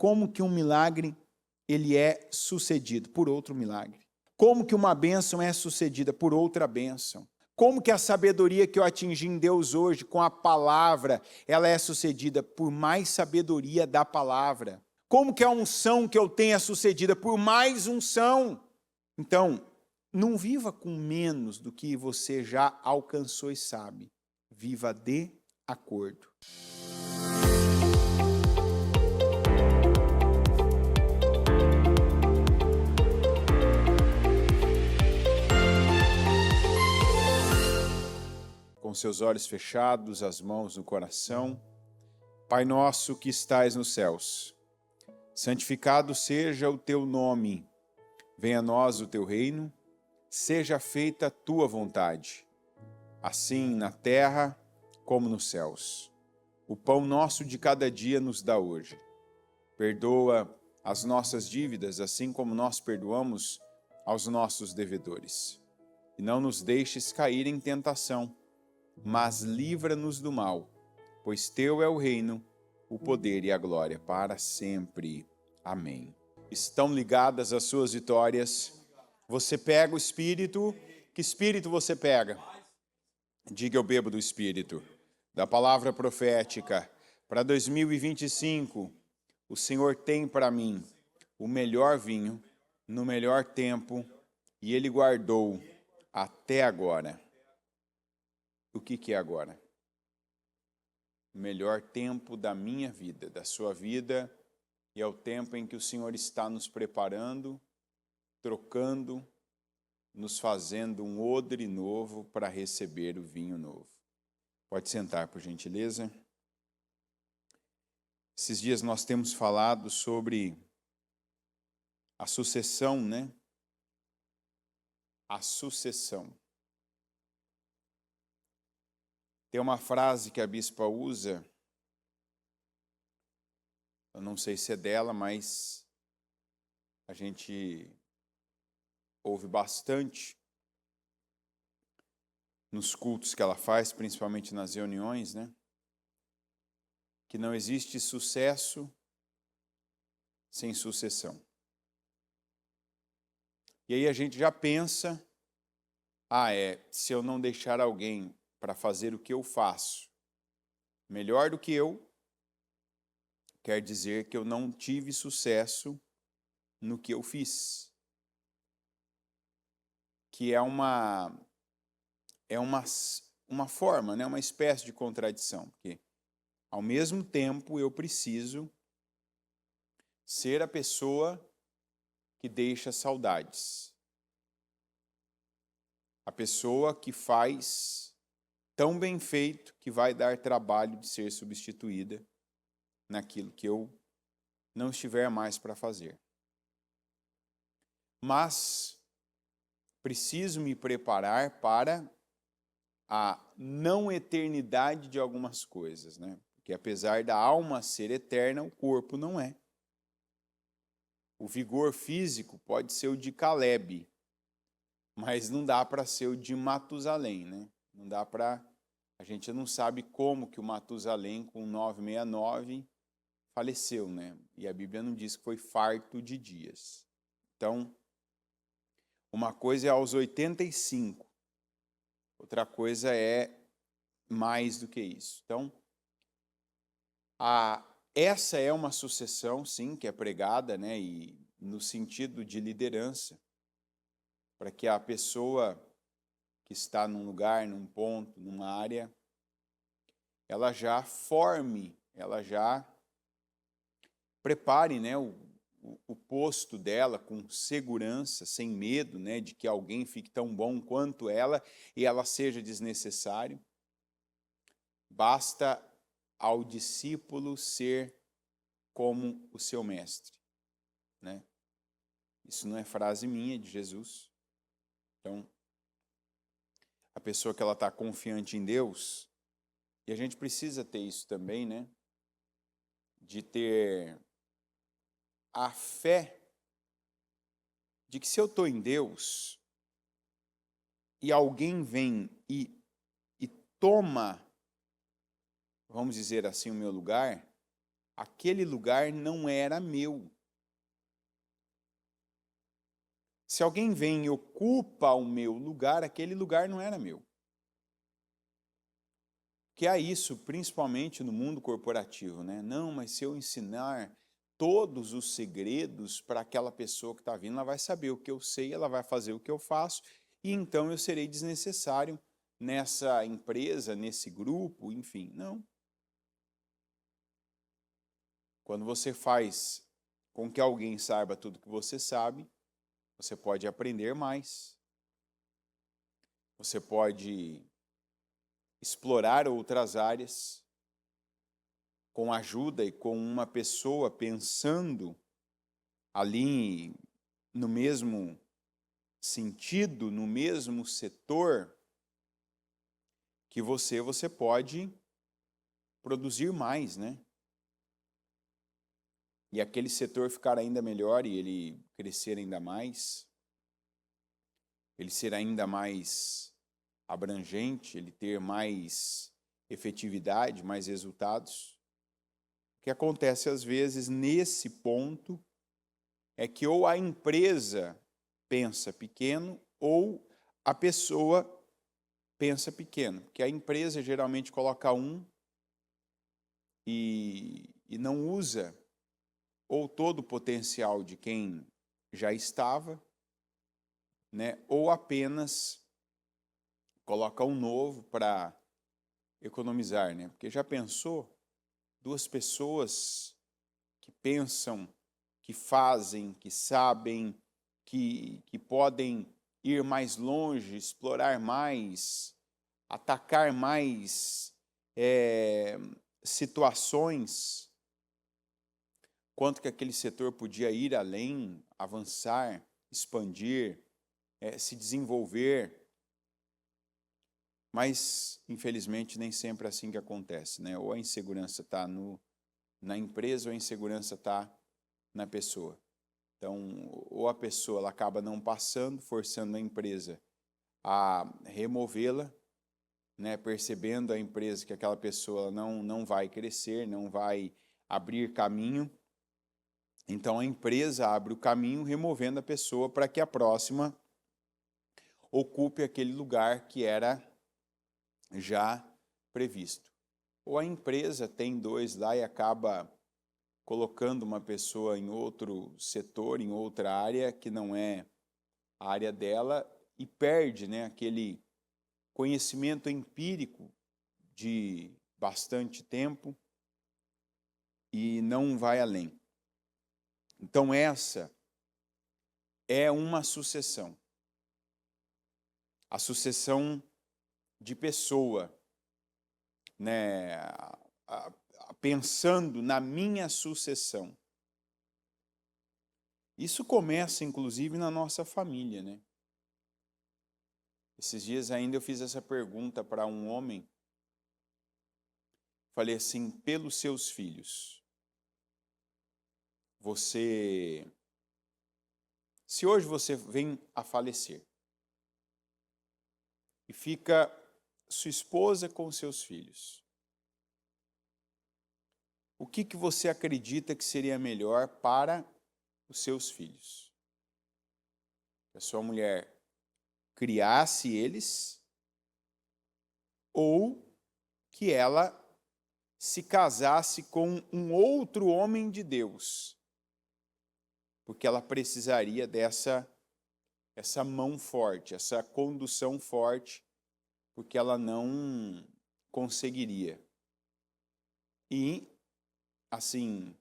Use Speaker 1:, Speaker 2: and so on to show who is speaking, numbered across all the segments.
Speaker 1: como que um milagre ele é sucedido por outro milagre. Como que uma bênção é sucedida por outra bênção. Como que a sabedoria que eu atingi em Deus hoje com a palavra, ela é sucedida por mais sabedoria da palavra. Como que a unção que eu tenho é sucedida por mais unção. Então, não viva com menos do que você já alcançou e sabe. Viva de acordo. Com seus olhos fechados, as mãos no coração. Pai nosso que estais nos céus, santificado seja o teu nome. Venha a nós o teu reino, seja feita a tua vontade, assim na terra como nos céus. O pão nosso de cada dia nos dá hoje. Perdoa as nossas dívidas, assim como nós perdoamos aos nossos devedores. E não nos deixes cair em tentação, mas livra-nos do mal, pois teu é o reino, o poder e a glória para sempre. Amém. Estão ligadas as suas vitórias. Você pega o Espírito. Que Espírito você pega? Diga: eu bebo do Espírito. Da palavra profética. Para 2025, o Senhor tem para mim o melhor vinho, no melhor tempo, e Ele guardou até agora. O que é agora? O melhor tempo da minha vida, da sua vida, e é o tempo em que o Senhor está nos preparando, trocando, nos fazendo um odre novo para receber o vinho novo. Pode sentar, por gentileza. Esses dias nós temos falado sobre a sucessão, né? A sucessão. Tem uma frase que a bispa usa, eu não sei se é dela, mas a gente ouve bastante nos cultos que ela faz, principalmente nas reuniões, né? Que não existe sucesso sem sucessão. E aí a gente já pensa, se eu não deixar alguém para fazer o que eu faço melhor do que eu, quer dizer que eu não tive sucesso no que eu fiz. Que é uma forma, né? Uma espécie de contradição. Porque, ao mesmo tempo, eu preciso ser a pessoa que deixa saudades. A pessoa que faz tão bem feito que vai dar trabalho de ser substituída naquilo que eu não estiver mais para fazer. Mas preciso me preparar para a não eternidade de algumas coisas, né? Porque apesar da alma ser eterna, o corpo não é. O vigor físico pode ser o de Caleb, mas não dá para ser o de Matusalém, né? Não dá para... A gente não sabe como que o Matusalém, com 969, faleceu, né? E a Bíblia não diz que foi farto de dias. Então, uma coisa é aos 85, outra coisa é mais do que isso. Então, essa é uma sucessão, sim, que é pregada, né? E no sentido de liderança, para que a pessoa que está num lugar, num ponto, numa área, ela já forme, ela já prepare, né, o posto dela com segurança, sem medo, né, de que alguém fique tão bom quanto ela e ela seja desnecessário. Basta ao discípulo ser como o seu mestre, né? Isso não é frase minha, é de Jesus. Então, a pessoa que ela está confiante em Deus, e a gente precisa ter isso também, né? De ter a fé de que se eu estou em Deus e alguém vem e toma, vamos dizer assim, o meu lugar, aquele lugar não era meu. Se alguém vem e ocupa o meu lugar, aquele lugar não era meu. Que há isso, principalmente no mundo corporativo, né? Não, mas se eu ensinar todos os segredos para aquela pessoa que está vindo, ela vai saber o que eu sei, ela vai fazer o que eu faço, e então eu serei desnecessário nessa empresa, nesse grupo, enfim, não. Quando você faz com que alguém saiba tudo que você sabe, você pode aprender mais. Você pode explorar outras áreas com ajuda e com uma pessoa pensando ali no mesmo sentido, no mesmo setor que você pode produzir mais, né? E aquele setor ficar ainda melhor e ele crescer ainda mais, ele ser ainda mais abrangente, ele ter mais efetividade, mais resultados. O que acontece às vezes nesse ponto é que ou a empresa pensa pequeno ou a pessoa pensa pequeno, porque a empresa geralmente coloca e não usa ou todo o potencial de quem já estava, né, ou apenas coloca um novo para economizar, né? Porque já pensou duas pessoas que pensam, que fazem, que sabem, que podem ir mais longe, explorar mais, atacar mais situações, quanto que aquele setor podia ir além, avançar, expandir, se desenvolver. Mas, infelizmente, nem sempre é assim que acontece, né? Ou a insegurança está na empresa ou a insegurança está na pessoa. Então, ou a pessoa ela acaba não passando, forçando a empresa a removê-la, né? Percebendo a empresa que aquela pessoa não vai crescer, não vai abrir caminho. Então, a empresa abre o caminho removendo a pessoa para que a próxima ocupe aquele lugar que era já previsto. Ou a empresa tem dois lá e acaba colocando uma pessoa em outro setor, em outra área que não é a área dela e perde, né, aquele conhecimento empírico de bastante tempo e não vai além. Então essa é uma sucessão. A sucessão de pessoa, né, pensando na minha sucessão. Isso começa, inclusive, na nossa família, né? Esses dias ainda eu fiz essa pergunta para um homem. Falei assim, pelos seus filhos, se hoje você vem a falecer e fica sua esposa com seus filhos, o que você acredita que seria melhor para os seus filhos? Que a sua mulher criasse eles ou que ela se casasse com um outro homem de Deus, porque ela precisaria essa mão forte, essa condução forte, porque ela não conseguiria. E, assim,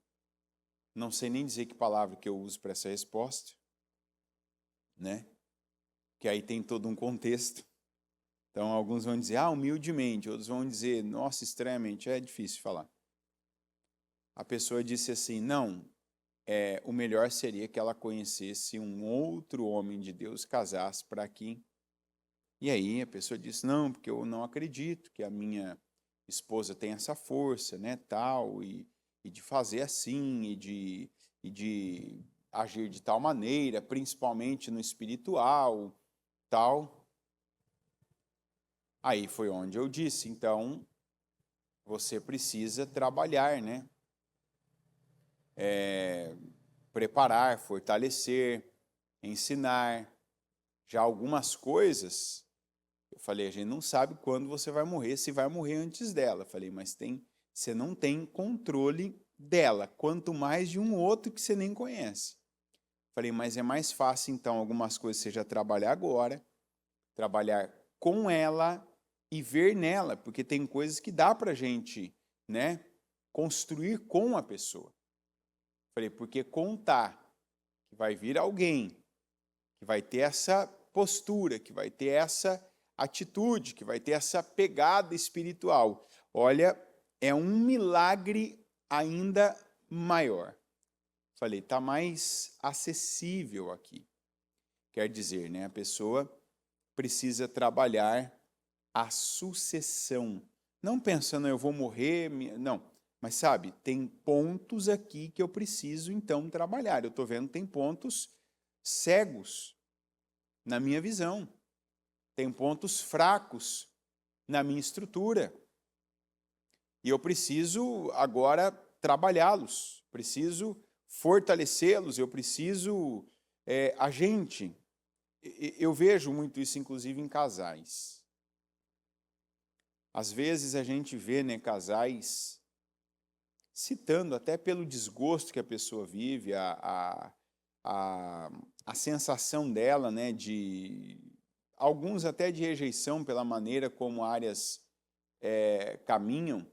Speaker 1: não sei nem dizer que palavra que eu uso para essa resposta, né? Que aí tem todo um contexto. Então, alguns vão dizer, humildemente, outros vão dizer, nossa, extremamente, é difícil falar. A pessoa disse assim, não, o melhor seria que ela conhecesse um outro homem de Deus, casasse para que... E aí a pessoa disse, não, porque eu não acredito que a minha esposa tem essa força, né, tal, e de fazer assim, e de agir de tal maneira, principalmente no espiritual, tal. Aí foi onde eu disse, então, você precisa trabalhar, né? preparar, fortalecer, ensinar. Já algumas coisas, eu falei, a gente não sabe quando você vai morrer, se vai morrer antes dela. Eu falei, mas você não tem controle dela, quanto mais de um outro que você nem conhece. Eu falei, mas é mais fácil então algumas coisas você já trabalhar agora, trabalhar com ela e ver nela, porque tem coisas que dá pra gente, né, construir com a pessoa. Falei, porque contar que vai vir alguém que vai ter essa postura, que vai ter essa atitude, que vai ter essa pegada espiritual. Olha, é um milagre ainda maior. Falei, tá mais acessível aqui. Quer dizer, né, a pessoa precisa trabalhar a sucessão. Não pensando, eu vou morrer, não. Mas sabe, tem pontos aqui que eu preciso então trabalhar. Eu estou vendo que tem pontos cegos na minha visão. Tem pontos fracos na minha estrutura. E eu preciso agora trabalhá-los. Preciso fortalecê-los. Eu preciso... a gente... Eu vejo muito isso, inclusive, em casais. Às vezes a gente vê, né, casais citando, até pelo desgosto que a pessoa vive, a sensação dela, né, de alguns até de rejeição pela maneira como áreas caminham.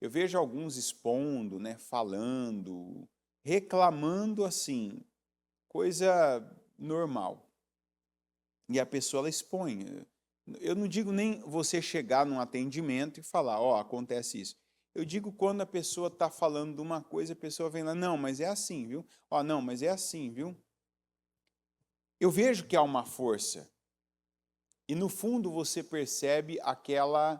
Speaker 1: Eu vejo alguns expondo, né, falando, reclamando assim, coisa normal. E a pessoa ela expõe. Eu não digo nem você chegar num atendimento e falar, ó, acontece isso. Eu digo quando a pessoa está falando de uma coisa, a pessoa vem lá, não, mas é assim, viu? Ó, não, mas é assim, viu? Eu vejo que há uma força. E no fundo você percebe aquela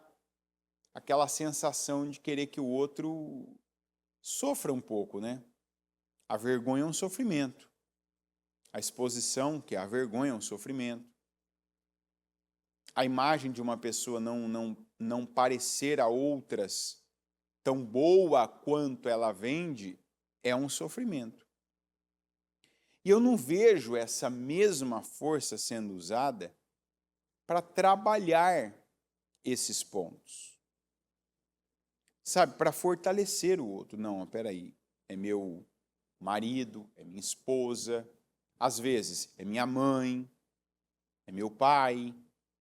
Speaker 1: sensação de querer que o outro sofra um pouco, né? A vergonha é um sofrimento. A exposição, que é a vergonha, é um sofrimento. A imagem de uma pessoa não parecer a outras tão boa quanto ela vende é um sofrimento. E eu não vejo essa mesma força sendo usada para trabalhar esses pontos. Sabe, para fortalecer o outro. Não, espera aí, é meu marido, é minha esposa, às vezes é minha mãe, é meu pai,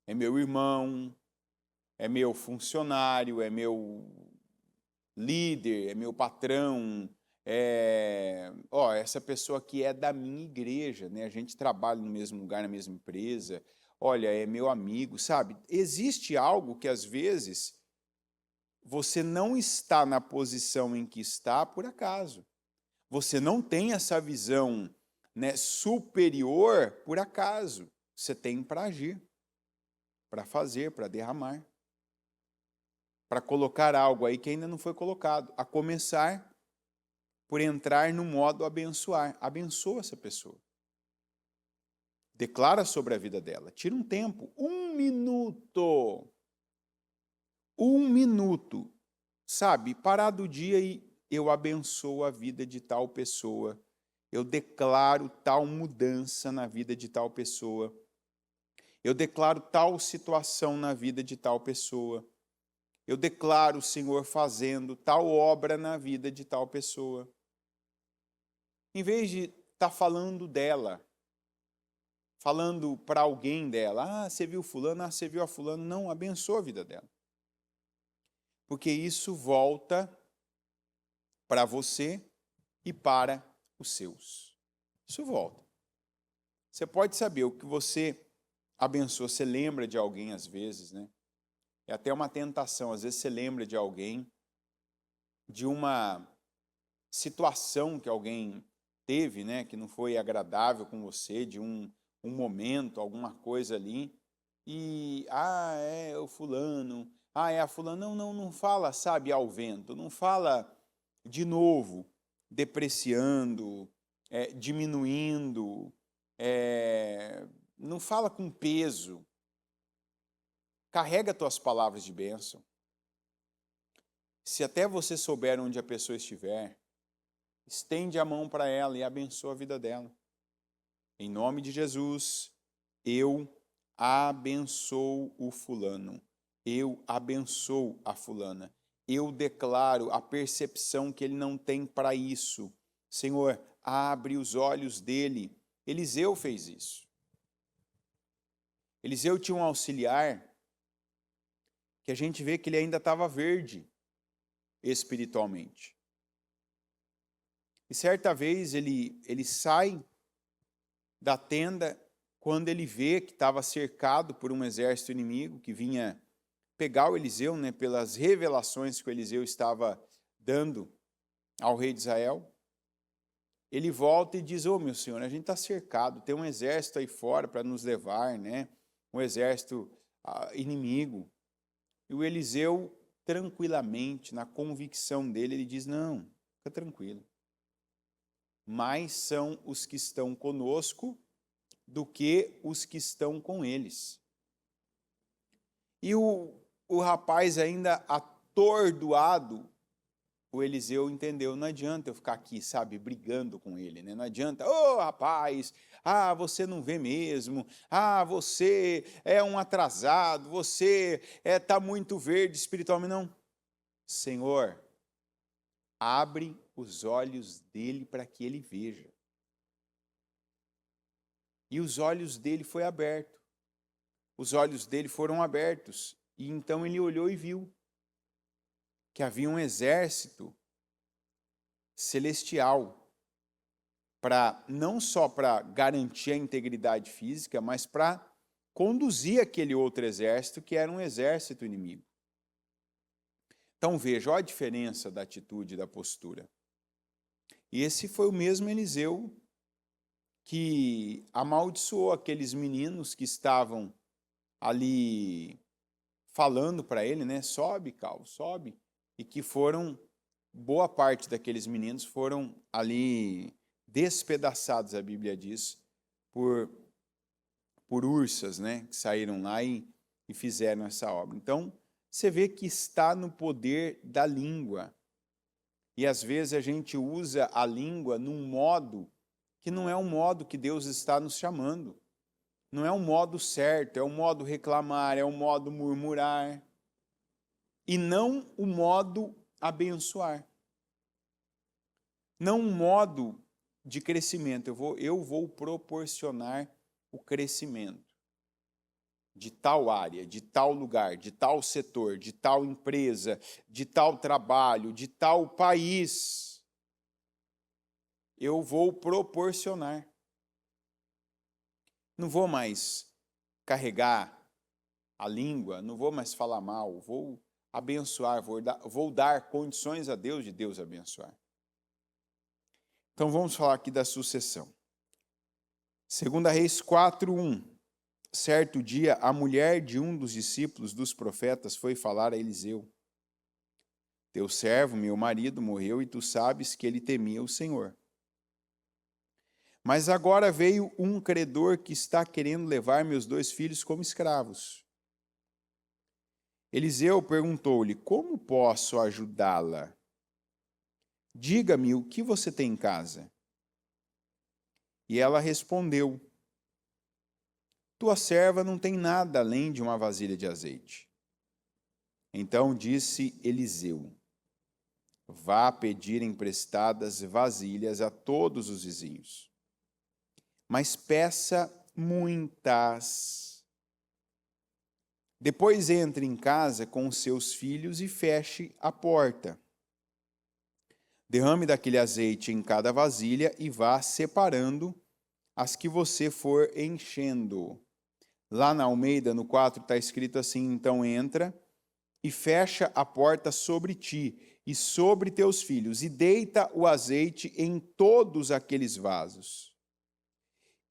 Speaker 1: é meu irmão, é meu funcionário, é meu líder, é meu patrão, essa pessoa aqui é da minha igreja, né? A gente trabalha no mesmo lugar, na mesma empresa, olha, é meu amigo, sabe? Existe algo que às vezes você não está na posição em que está por acaso. Você não tem essa visão, né, superior por acaso. Você tem para agir, para fazer, para derramar, para colocar algo aí que ainda não foi colocado, a começar por entrar no modo abençoar. Abençoa essa pessoa. Declara sobre a vida dela. Tira um tempo, 1 minuto. 1 minuto. Sabe, parar do dia e eu abençoo a vida de tal pessoa. Eu declaro tal mudança na vida de tal pessoa. Eu declaro tal situação na vida de tal pessoa. Eu declaro o Senhor fazendo tal obra na vida de tal pessoa. Em vez de estar falando dela, falando para alguém dela, você viu fulano, você viu a fulano, não, abençoa a vida dela. Porque isso volta para você e para os seus. Isso volta. Você pode saber o que você abençoa, você lembra de alguém às vezes, né? É até uma tentação, às vezes você lembra de alguém, de uma situação que alguém teve, né, que não foi agradável com você, de um momento, alguma coisa ali, e, é o fulano, é a fulana, não fala, sabe, ao vento, não fala de novo, depreciando, diminuindo, não fala com peso, carrega tuas palavras de bênção. Se até você souber onde a pessoa estiver, estende a mão para ela e abençoa a vida dela. Em nome de Jesus, eu abençoo o fulano. Eu abençoo a fulana. Eu declaro a percepção que ele não tem para isso. Senhor, abre os olhos dele. Eliseu fez isso. Eliseu tinha um auxiliar que a gente vê que ele ainda estava verde espiritualmente. E certa vez ele sai da tenda quando ele vê que estava cercado por um exército inimigo que vinha pegar o Eliseu, né, pelas revelações que o Eliseu estava dando ao rei de Israel. Ele volta e diz: ô meu senhor, a gente está cercado, tem um exército aí fora para nos levar, né? Um exército inimigo. E o Eliseu, tranquilamente, na convicção dele, ele diz: não, fica tranquilo. Mais são os que estão conosco do que os que estão com eles. E o rapaz ainda atordoado, o Eliseu entendeu, não adianta eu ficar aqui, sabe, brigando com ele, né? Não adianta, ô rapaz, você não vê mesmo, você é um atrasado, você está muito verde espiritualmente, não. Senhor, abre os olhos dele para que ele veja. E os olhos dele foram abertos. Os olhos dele foram abertos. E então ele olhou e viu que havia um exército celestial não só para garantir a integridade física, mas para conduzir aquele outro exército que era um exército inimigo. Então veja, olha a diferença da atitude e da postura. E esse foi o mesmo Eliseu que amaldiçoou aqueles meninos que estavam ali falando para ele, né? Sobe, Cal, sobe. E que boa parte daqueles meninos foram ali despedaçados, a Bíblia diz, por ursas, né? Que saíram lá e fizeram essa obra. Então, você vê que está no poder da língua. E às vezes a gente usa a língua num modo que não é um modo que Deus está nos chamando. Não é um modo certo, é um modo reclamar, é um modo murmurar. E não o modo abençoar. Não um modo de crescimento. Eu vou proporcionar o crescimento de tal área, de tal lugar, de tal setor, de tal empresa, de tal trabalho, de tal país. Eu vou proporcionar. Não vou mais carregar a língua, não vou mais falar mal, vou abençoar, vou dar condições a Deus de Deus abençoar. Então vamos falar aqui da sucessão. 2 Reis 4:1. Certo dia, a mulher de um dos discípulos dos profetas foi falar a Eliseu: teu servo, meu marido, morreu e tu sabes que ele temia o Senhor. Mas agora veio um credor que está querendo levar meus 2 filhos como escravos. Eliseu perguntou-lhe: como posso ajudá-la? Diga-me o que você tem em casa. E ela respondeu: tua serva não tem nada além de uma vasilha de azeite. Então disse Eliseu: vá pedir emprestadas vasilhas a todos os vizinhos, mas peça muitas. Depois entre em casa com os seus filhos e feche a porta. Derrame daquele azeite em cada vasilha e vá separando as que você for enchendo. Lá na Almeida, no 4, está escrito assim: então entra e fecha a porta sobre ti e sobre teus filhos, e deita o azeite em todos aqueles vasos.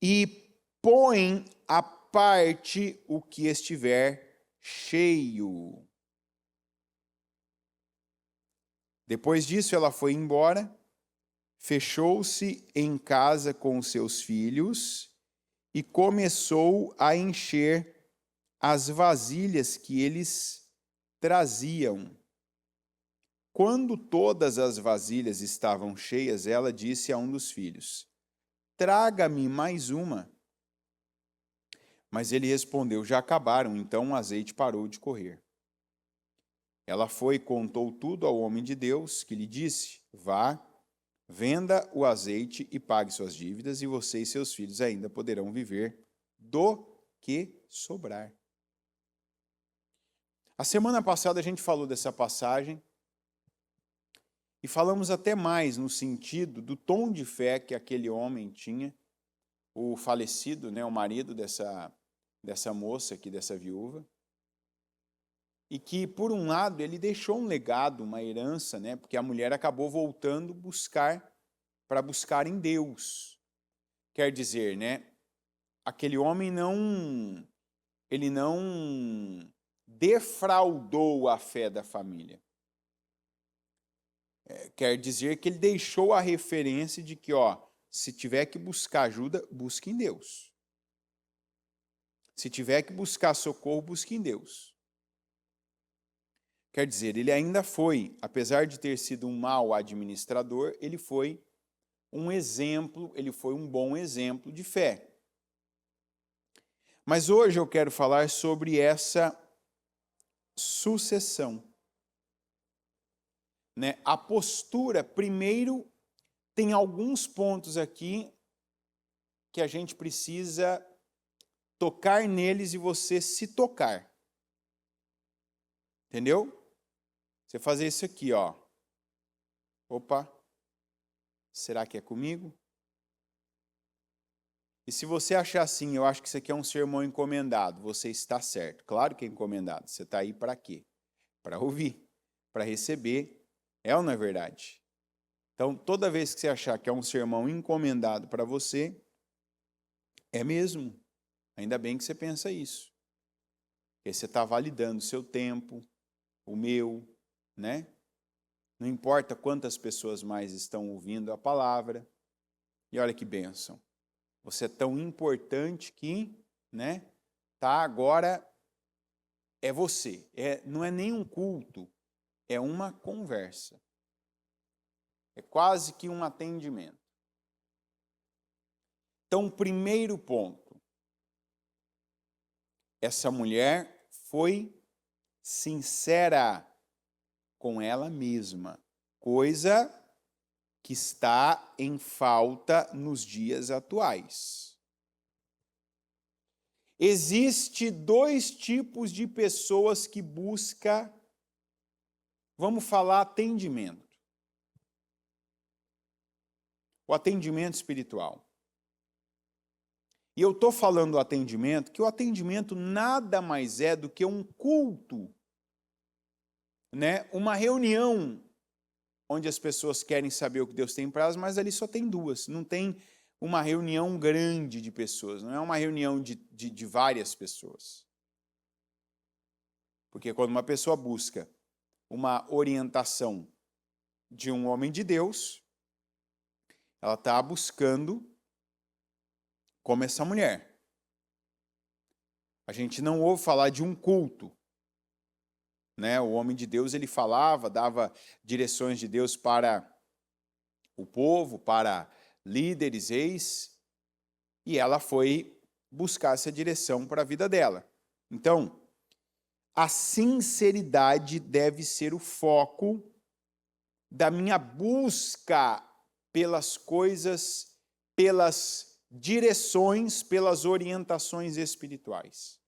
Speaker 1: E põe à parte o que estiver cheio. Depois disso, ela foi embora, fechou-se em casa com os seus filhos e começou a encher as vasilhas que eles traziam. Quando todas as vasilhas estavam cheias, ela disse a um dos filhos: traga-me mais uma. Mas ele respondeu: já acabaram. Então o azeite parou de correr. Ela foi e contou tudo ao homem de Deus, que lhe disse: vá, venda o azeite e pague suas dívidas, e você e seus filhos ainda poderão viver do que sobrar. A semana passada a gente falou dessa passagem e falamos até mais no sentido do tom de fé que aquele homem tinha, o falecido, né, o marido dessa moça aqui, dessa viúva, e que, por um lado, ele deixou um legado, uma herança, né, porque a mulher acabou voltando para buscar em Deus. Quer dizer, né, aquele homem ele não defraudou a fé da família. Quer dizer que ele deixou a referência de que, se tiver que buscar ajuda, busque em Deus. Se tiver que buscar socorro, busque em Deus. Quer dizer, ele ainda foi, apesar de ter sido um mau administrador, ele foi um exemplo, ele foi um bom exemplo de fé. Mas hoje eu quero falar sobre essa sucessão. Né? A postura, primeiro, tem alguns pontos aqui que a gente precisa tocar neles e você se tocar. Entendeu? Você fazer isso aqui, Opa, será que é comigo? E se você achar assim, eu acho que isso aqui é um sermão encomendado, você está certo. Claro que é encomendado. Você está aí para quê? Para ouvir, para receber. É ou não é verdade? Então, toda vez que você achar que é um sermão encomendado para você, é mesmo. Ainda bem que você pensa isso. Porque você está validando o seu tempo, o meu, né? Não importa quantas pessoas mais estão ouvindo a palavra. E olha que bênção. Você é tão importante que, né? Tá, agora é você. Não é nem um culto, é uma conversa. É quase que um atendimento. Então, primeiro ponto. Essa mulher foi sincera com ela mesma, coisa que está em falta nos dias atuais. Existe dois tipos de pessoas que buscam, vamos falar, atendimento. O atendimento espiritual. E eu estou falando do atendimento, que o atendimento nada mais é do que um culto, né? Uma reunião onde as pessoas querem saber o que Deus tem para elas, mas ali só tem duas, não tem uma reunião grande de pessoas, não é uma reunião de várias pessoas. Porque quando uma pessoa busca uma orientação de um homem de Deus, ela está buscando como essa mulher. A gente não ouve falar de um culto. Né? O homem de Deus, ele falava, dava direções de Deus para o povo, para líderes, reis, e ela foi buscar essa direção para a vida dela. Então, a sinceridade deve ser o foco da minha busca pelas coisas, pelas direções, pelas orientações espirituais.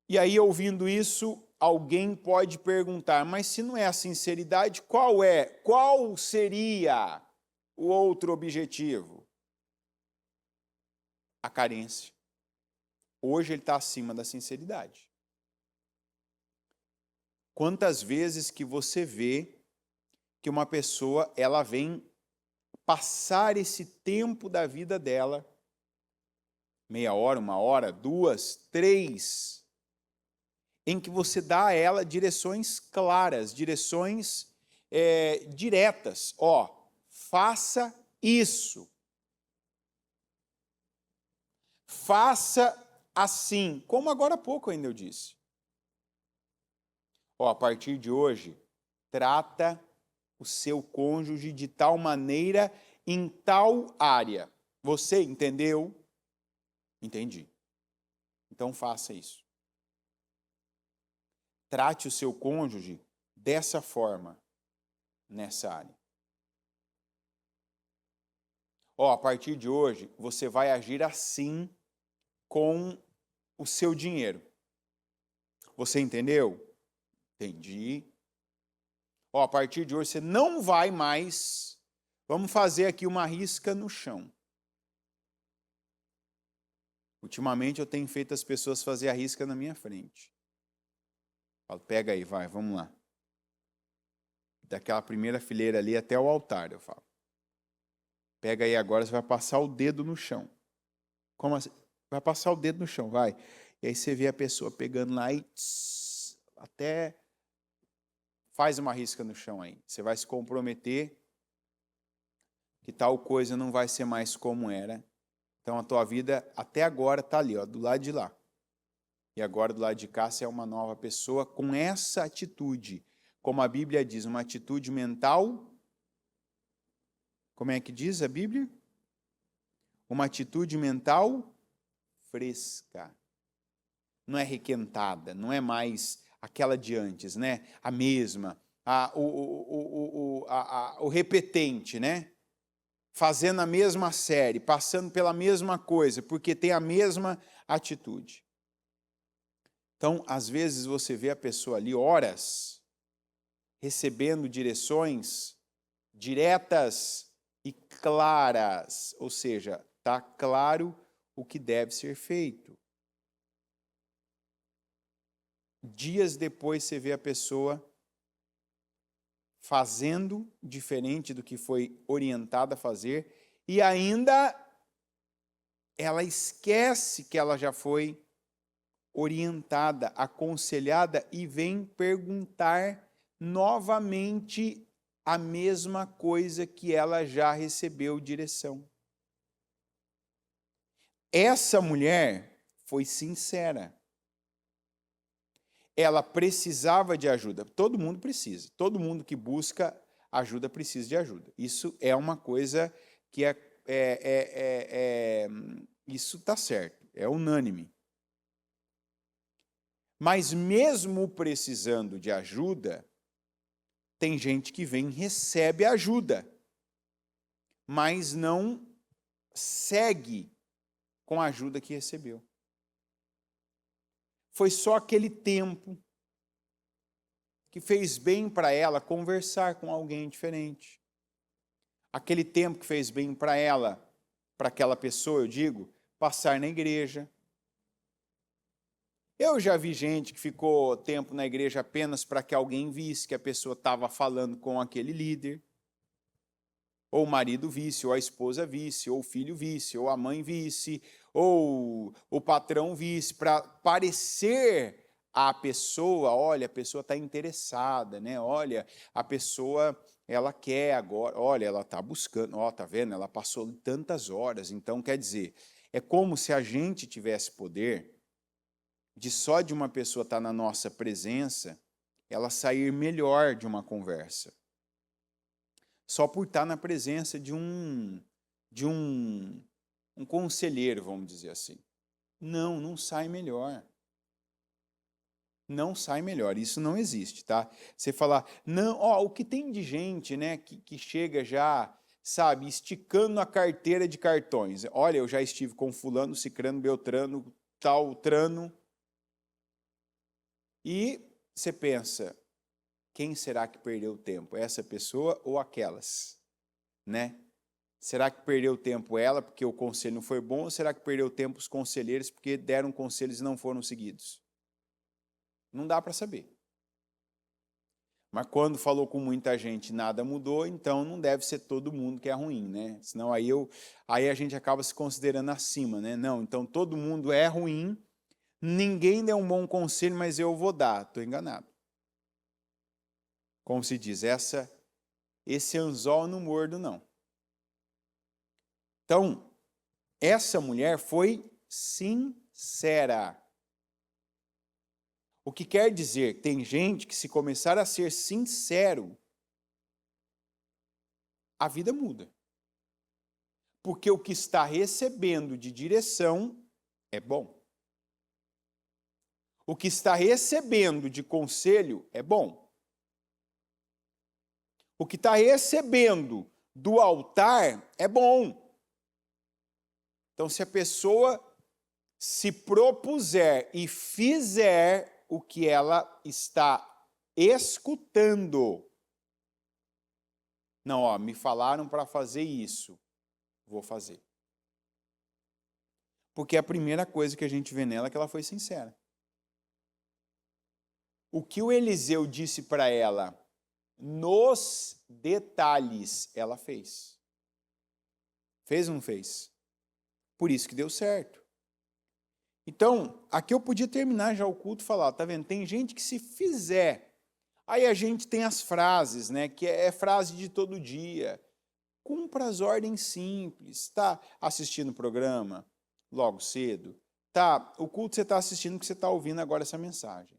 Speaker 1: E aí, ouvindo isso, alguém pode perguntar, mas se não é a sinceridade, qual seria o outro objetivo? A carência. Hoje ele está acima da sinceridade. Quantas vezes que você vê que uma pessoa, ela vem passar esse tempo da vida dela, meia hora, uma hora, 2, 3, em que você dá a ela direções claras, direções diretas. Faça isso. Faça assim, como agora há pouco ainda eu disse. Ó, a partir de hoje, trata o seu cônjuge de tal maneira em tal área. Você entendeu? Entendi. Então faça isso. Trate o seu cônjuge dessa forma, nessa área. Ó, a partir de hoje, você vai agir assim com o seu dinheiro. Você entendeu? Entendi. Ó, a partir de hoje, você não vai mais... Vamos fazer aqui uma risca no chão. Ultimamente, eu tenho feito as pessoas fazer a risca na minha frente. Falo, pega aí, vai, vamos lá. Daquela primeira fileira ali até o altar, eu falo. Pega aí agora, você vai passar o dedo no chão. Como assim? Vai passar o dedo no chão, vai. E aí você vê a pessoa pegando lá e até faz uma risca no chão aí. Você vai se comprometer que tal coisa não vai ser mais como era. Então a tua vida até agora está ali, ó, do lado de lá. E agora do lado de cá você é uma nova pessoa com essa atitude. Como a Bíblia diz, uma atitude mental. Como é que diz a Bíblia? Uma atitude mental fresca. Não é requentada, não é mais aquela de antes, né? A mesma, o repetente, né? Fazendo a mesma série, passando pela mesma coisa, porque tem a mesma atitude. Então, às vezes você vê a pessoa ali horas recebendo direções diretas e claras, ou seja, está claro o que deve ser feito. Dias depois você vê a pessoa fazendo diferente do que foi orientada a fazer e ainda ela esquece que ela já foi orientada, aconselhada e vem perguntar novamente a mesma coisa que ela já recebeu direção. Essa mulher foi sincera. Ela precisava de ajuda. Todo mundo precisa. Todo mundo que busca ajuda precisa de ajuda. Isso é uma coisa que isso está certo, é unânime. Mas mesmo precisando de ajuda, tem gente que vem e recebe ajuda, mas não segue com a ajuda que recebeu. Foi só aquele tempo que fez bem para ela conversar com alguém diferente. Aquele tempo que fez bem para ela, para aquela pessoa, eu digo, passar na igreja. Eu já vi gente que ficou tempo na igreja apenas para que alguém visse que a pessoa estava falando com aquele líder. Ou o marido visse, ou a esposa visse, ou o filho visse, ou a mãe visse, ou o patrão visse, para parecer à pessoa, olha, a pessoa está interessada, né? Olha, a pessoa, ela quer agora, olha, ela está buscando, ó, tá vendo? Ela passou tantas horas, então quer dizer, é como se a gente tivesse poder de só de uma pessoa estar na nossa presença, ela sair melhor de uma conversa. Só por estar na presença de um conselheiro, vamos dizer assim. Não sai melhor. Não sai melhor, isso não existe, tá? Você falar, não, ó, o que tem de gente, né, que chega já, sabe, esticando a carteira de cartões. Olha, eu já estive com fulano, cicrano, beltrano, tal, trano. E você pensa, quem será que perdeu tempo? Essa pessoa ou aquelas? Né? Será que perdeu tempo ela porque o conselho não foi bom? Ou será que perdeu tempo os conselheiros porque deram conselhos e não foram seguidos? Não dá para saber. Mas quando falou com muita gente nada mudou, então não deve ser todo mundo que é ruim, né? Senão aí a gente acaba se considerando acima, né? Não, então todo mundo é ruim, ninguém deu um bom conselho, mas eu vou dar. Estou enganado. Como se diz, esse anzol não mordo, não. Então, essa mulher foi sincera. O que quer dizer que tem gente que, se começar a ser sincero, a vida muda. Porque o que está recebendo de direção é bom. O que está recebendo de conselho é bom. O que está recebendo do altar é bom. Então, se a pessoa se propuser e fizer o que ela está escutando, não, ó, me falaram para fazer isso, vou fazer. Porque a primeira coisa que a gente vê nela é que ela foi sincera. O que o Eliseu disse para ela, nos detalhes, ela fez. Fez ou não fez? Por isso que deu certo. Então, aqui eu podia terminar já o culto e falar, tá vendo? Tem gente que, se fizer, aí a gente tem as frases, né? Que é frase de todo dia. Cumpra as ordens simples. Tá assistindo o programa logo cedo? Tá, o culto você está assistindo, que você está ouvindo agora essa mensagem.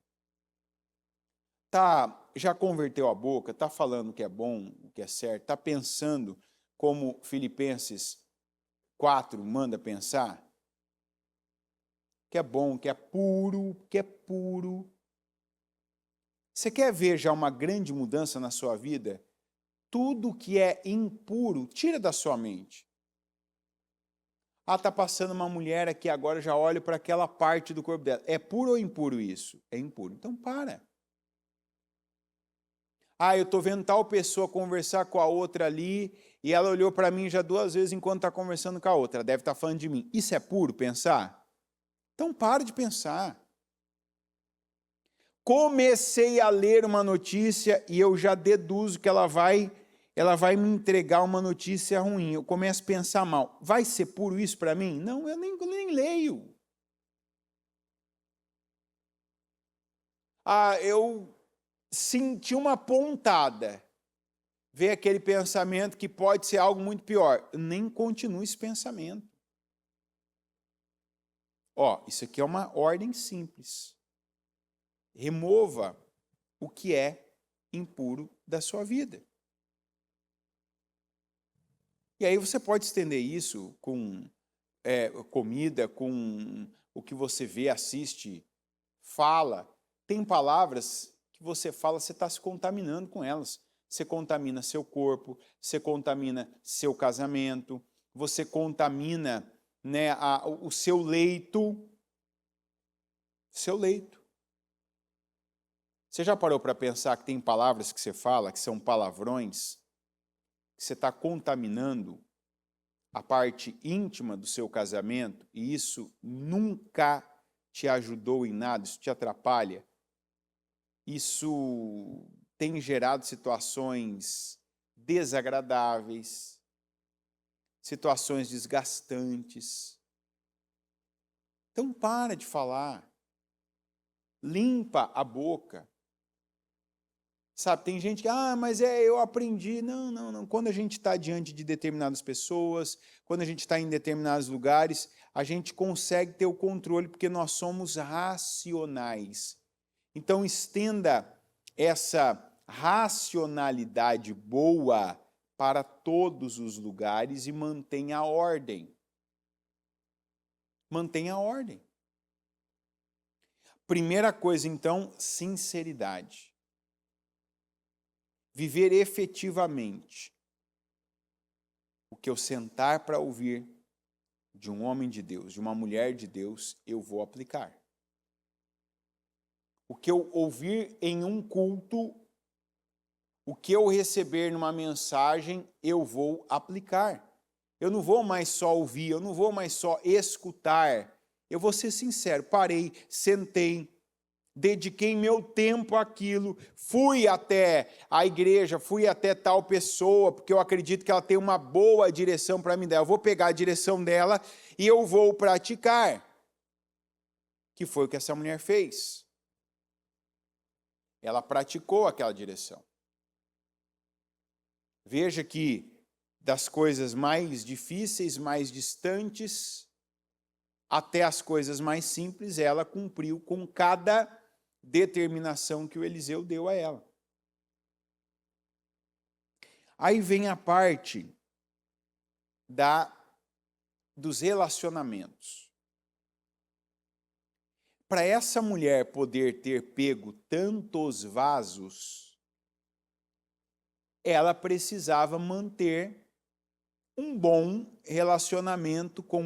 Speaker 1: Tá, já converteu a boca, tá falando o que é bom, o que é certo, tá pensando como Filipenses 4 manda pensar? Que é bom, que é puro, que é puro. Você quer ver já uma grande mudança na sua vida? Tudo que é impuro, tira da sua mente. Ah, está passando uma mulher aqui agora, já olho para aquela parte do corpo dela. É puro ou impuro isso? É impuro. Então para. Ah, eu estou vendo tal pessoa conversar com a outra ali, e ela olhou para mim já 2 vezes enquanto está conversando com a outra. Ela deve estar falando de mim. Isso é puro pensar? Então para de pensar. Comecei a ler uma notícia e eu já deduzo que ela vai me entregar uma notícia ruim. Eu começo a pensar mal. Vai ser puro isso para mim? Não, eu nem leio. Ah, eu senti uma pontada. Vê aquele pensamento que pode ser algo muito pior. Nem continue esse pensamento. Ó, isso aqui é uma ordem simples. Remova o que é impuro da sua vida. E aí você pode estender isso com comida, com o que você vê, assiste, fala. Tem palavras que você fala, você está se contaminando com elas. Você contamina seu corpo, você contamina seu casamento, você contamina, né, o seu leito. Seu leito. Você já parou para pensar que tem palavras que você fala, que são palavrões, que você está contaminando a parte íntima do seu casamento, e isso nunca te ajudou em nada, isso te atrapalha? Isso tem gerado situações desagradáveis, situações desgastantes. Então para de falar. Limpa a boca. Sabe, tem gente que, mas eu aprendi. Não. Quando a gente está diante de determinadas pessoas, quando a gente está em determinados lugares, a gente consegue ter o controle, porque nós somos racionais. Então, estenda essa racionalidade boa para todos os lugares e mantenha a ordem. Mantenha a ordem. Primeira coisa, então, sinceridade. Viver efetivamente o que eu sentar para ouvir de um homem de Deus, de uma mulher de Deus, eu vou aplicar. O que eu ouvir em um culto, o que eu receber numa mensagem, eu vou aplicar. Eu não vou mais só ouvir, eu não vou mais só escutar. Eu vou ser sincero, parei, sentei, dediquei meu tempo àquilo, fui até a igreja, fui até tal pessoa, porque eu acredito que ela tem uma boa direção para me dar. Eu vou pegar a direção dela e eu vou praticar. Que foi o que essa mulher fez. Ela praticou aquela direção. Veja que das coisas mais difíceis, mais distantes, até as coisas mais simples, ela cumpriu com cada determinação que o Eliseu deu a ela. Aí vem a parte dos relacionamentos. Para essa mulher poder ter pego tantos vasos, ela precisava manter um bom relacionamento com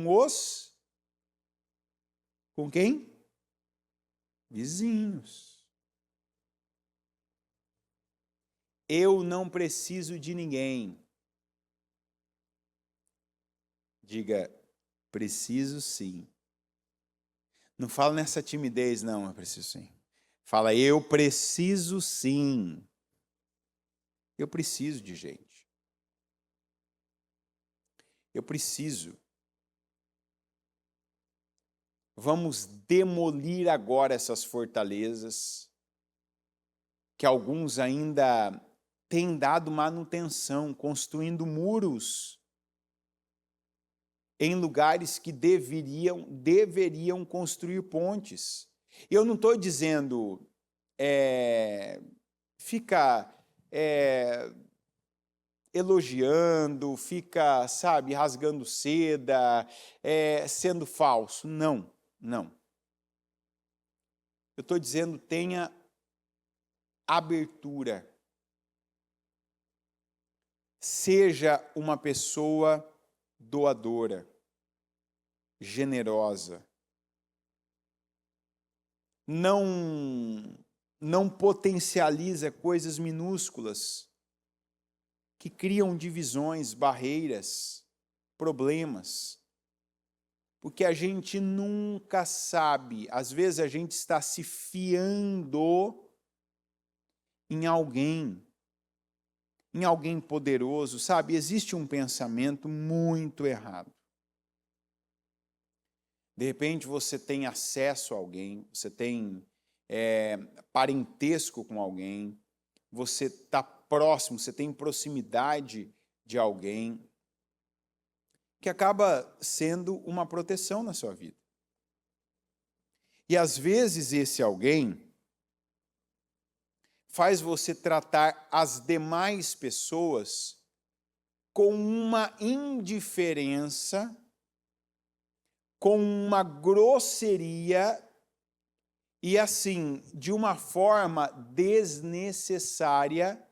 Speaker 1: quem? Vizinhos. Eu não preciso de ninguém. Diga, preciso sim. Não fala nessa timidez, não, eu preciso sim. Fala, eu preciso sim. Eu preciso de gente. Eu preciso. Vamos demolir agora essas fortalezas que alguns ainda têm dado manutenção, construindo muros em lugares que deveriam construir pontes. Eu não estou dizendo fica elogiando, fica, sabe, rasgando seda, sendo falso. Não, não. Eu estou dizendo tenha abertura. Seja uma pessoa doadora, generosa. Não potencializa coisas minúsculas que criam divisões, barreiras, problemas. Porque a gente nunca sabe, às vezes a gente está se fiando em alguém poderoso, sabe? Existe um pensamento muito errado. De repente você tem acesso a alguém, você tem parentesco com alguém, você está próximo, você tem proximidade de alguém, que acaba sendo uma proteção na sua vida. E às vezes esse alguém faz você tratar as demais pessoas com uma indiferença, com uma grosseria e assim, de uma forma desnecessária,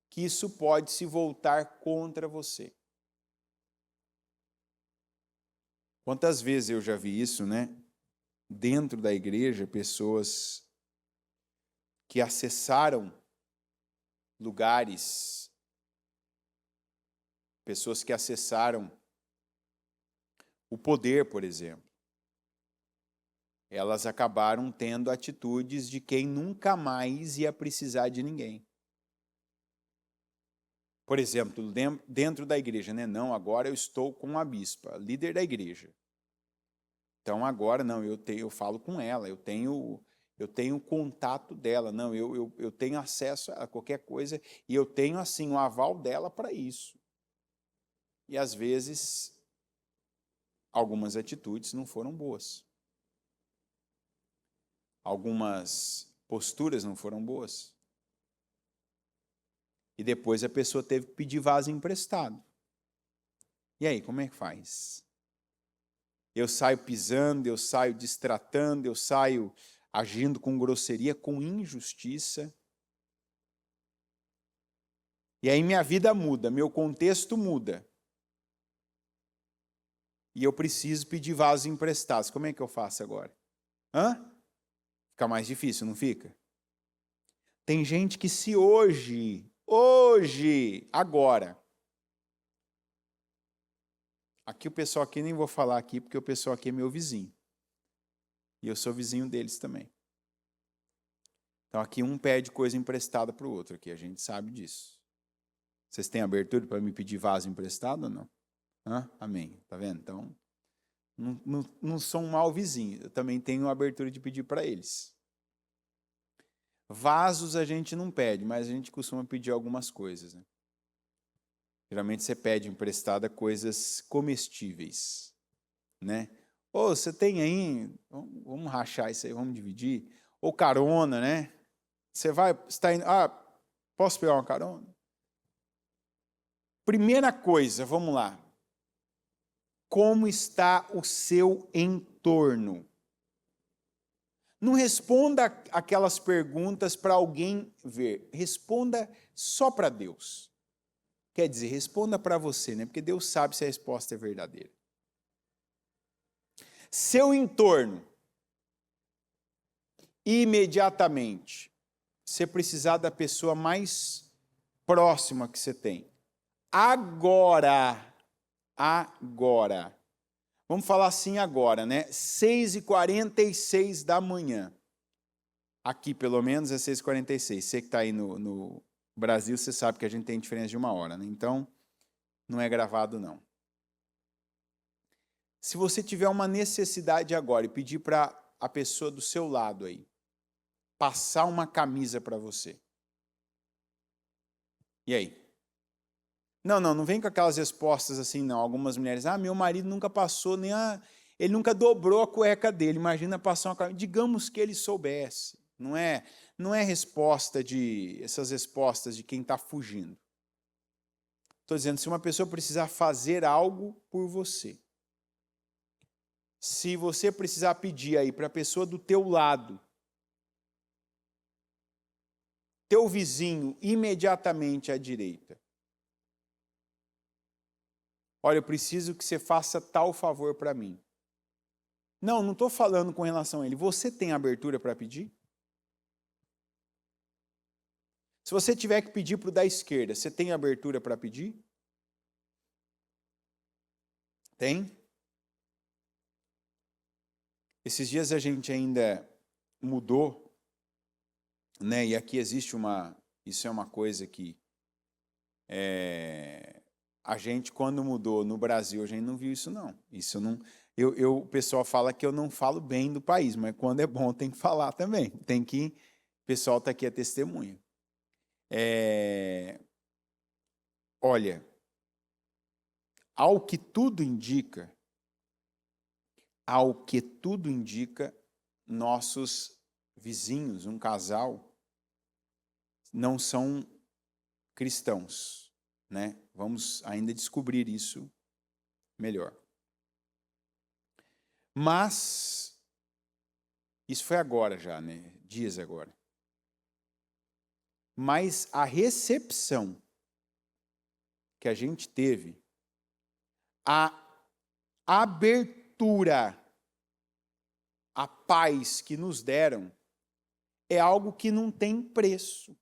Speaker 1: que isso pode se voltar contra você. Quantas vezes eu já vi isso, né? Dentro da igreja, pessoas que acessaram lugares, pessoas que acessaram o poder, por exemplo. Elas acabaram tendo atitudes de quem nunca mais ia precisar de ninguém. Por exemplo, dentro da igreja, né? Não, agora eu estou com a bispa, líder da igreja. Então agora não, eu falo com ela, eu tenho o contato dela, não, eu tenho acesso a qualquer coisa e eu tenho assim o aval dela para isso. E às vezes algumas atitudes não foram boas. Algumas posturas não foram boas. E depois a pessoa teve que pedir vaso emprestado. E aí, como é que faz? Eu saio pisando, eu saio destratando, eu saio agindo com grosseria, com injustiça. E aí minha vida muda, meu contexto muda. E eu preciso pedir vasos emprestados. Como é que eu faço agora? Fica mais difícil, não fica? Tem gente que se hoje, agora. Aqui o pessoal aqui, nem vou falar aqui, porque o pessoal aqui é meu vizinho. E eu sou vizinho deles também. Então aqui um pede coisa emprestada para o outro, aqui a gente sabe disso. Vocês têm abertura para me pedir vaso emprestado ou não? Amém. Tá vendo? Então, não sou um mau vizinho. Eu também tenho abertura de pedir para eles. Vasos a gente não pede, mas a gente costuma pedir algumas coisas, né? Geralmente você pede emprestada coisas comestíveis, né? Você tem aí, vamos rachar isso aí, vamos dividir. Ou carona, né? Você está indo, posso pegar uma carona? Primeira coisa, vamos lá. Como está o seu entorno? Não responda aquelas perguntas para alguém ver. Responda só para Deus. Quer dizer, responda para você, né? Porque Deus sabe se a resposta é verdadeira. Seu entorno. Imediatamente. Você precisar da pessoa mais próxima que você tem. Agora. Vamos falar assim agora, né? 6h46 da manhã. Aqui, pelo menos, é 6h46. Você que está aí no Brasil, você sabe que a gente tem diferença de 1 hora, né? Então, não é gravado, não. Se você tiver uma necessidade agora e pedir para a pessoa do seu lado aí passar uma camisa para você. E aí? Não vem com aquelas respostas assim, não. Algumas mulheres, meu marido nunca passou ele nunca dobrou a cueca dele. Imagina passar uma camisa. Digamos que ele soubesse. Não é essas respostas de quem está fugindo. Estou dizendo, se uma pessoa precisar fazer algo por você, se você precisar pedir aí para a pessoa do teu lado, teu vizinho imediatamente à direita, olha, eu preciso que você faça tal favor para mim. Não estou falando com relação a ele. Você tem abertura para pedir? Se você tiver que pedir para o da esquerda, você tem abertura para pedir? Tem? Esses dias a gente ainda mudou, né? E aqui existe isso é uma coisa que a gente, quando mudou no Brasil, a gente não viu isso, não. Isso não. O pessoal fala que eu não falo bem do país, mas quando é bom tem que falar também. O pessoal está aqui a testemunha. Olha, ao que tudo indica, nossos vizinhos, um casal, não são cristãos, né? Vamos ainda descobrir isso melhor. Mas isso foi agora já, né? Dias agora. Mas a recepção que a gente teve, a abertura, a paz que nos deram, é algo que não tem preço.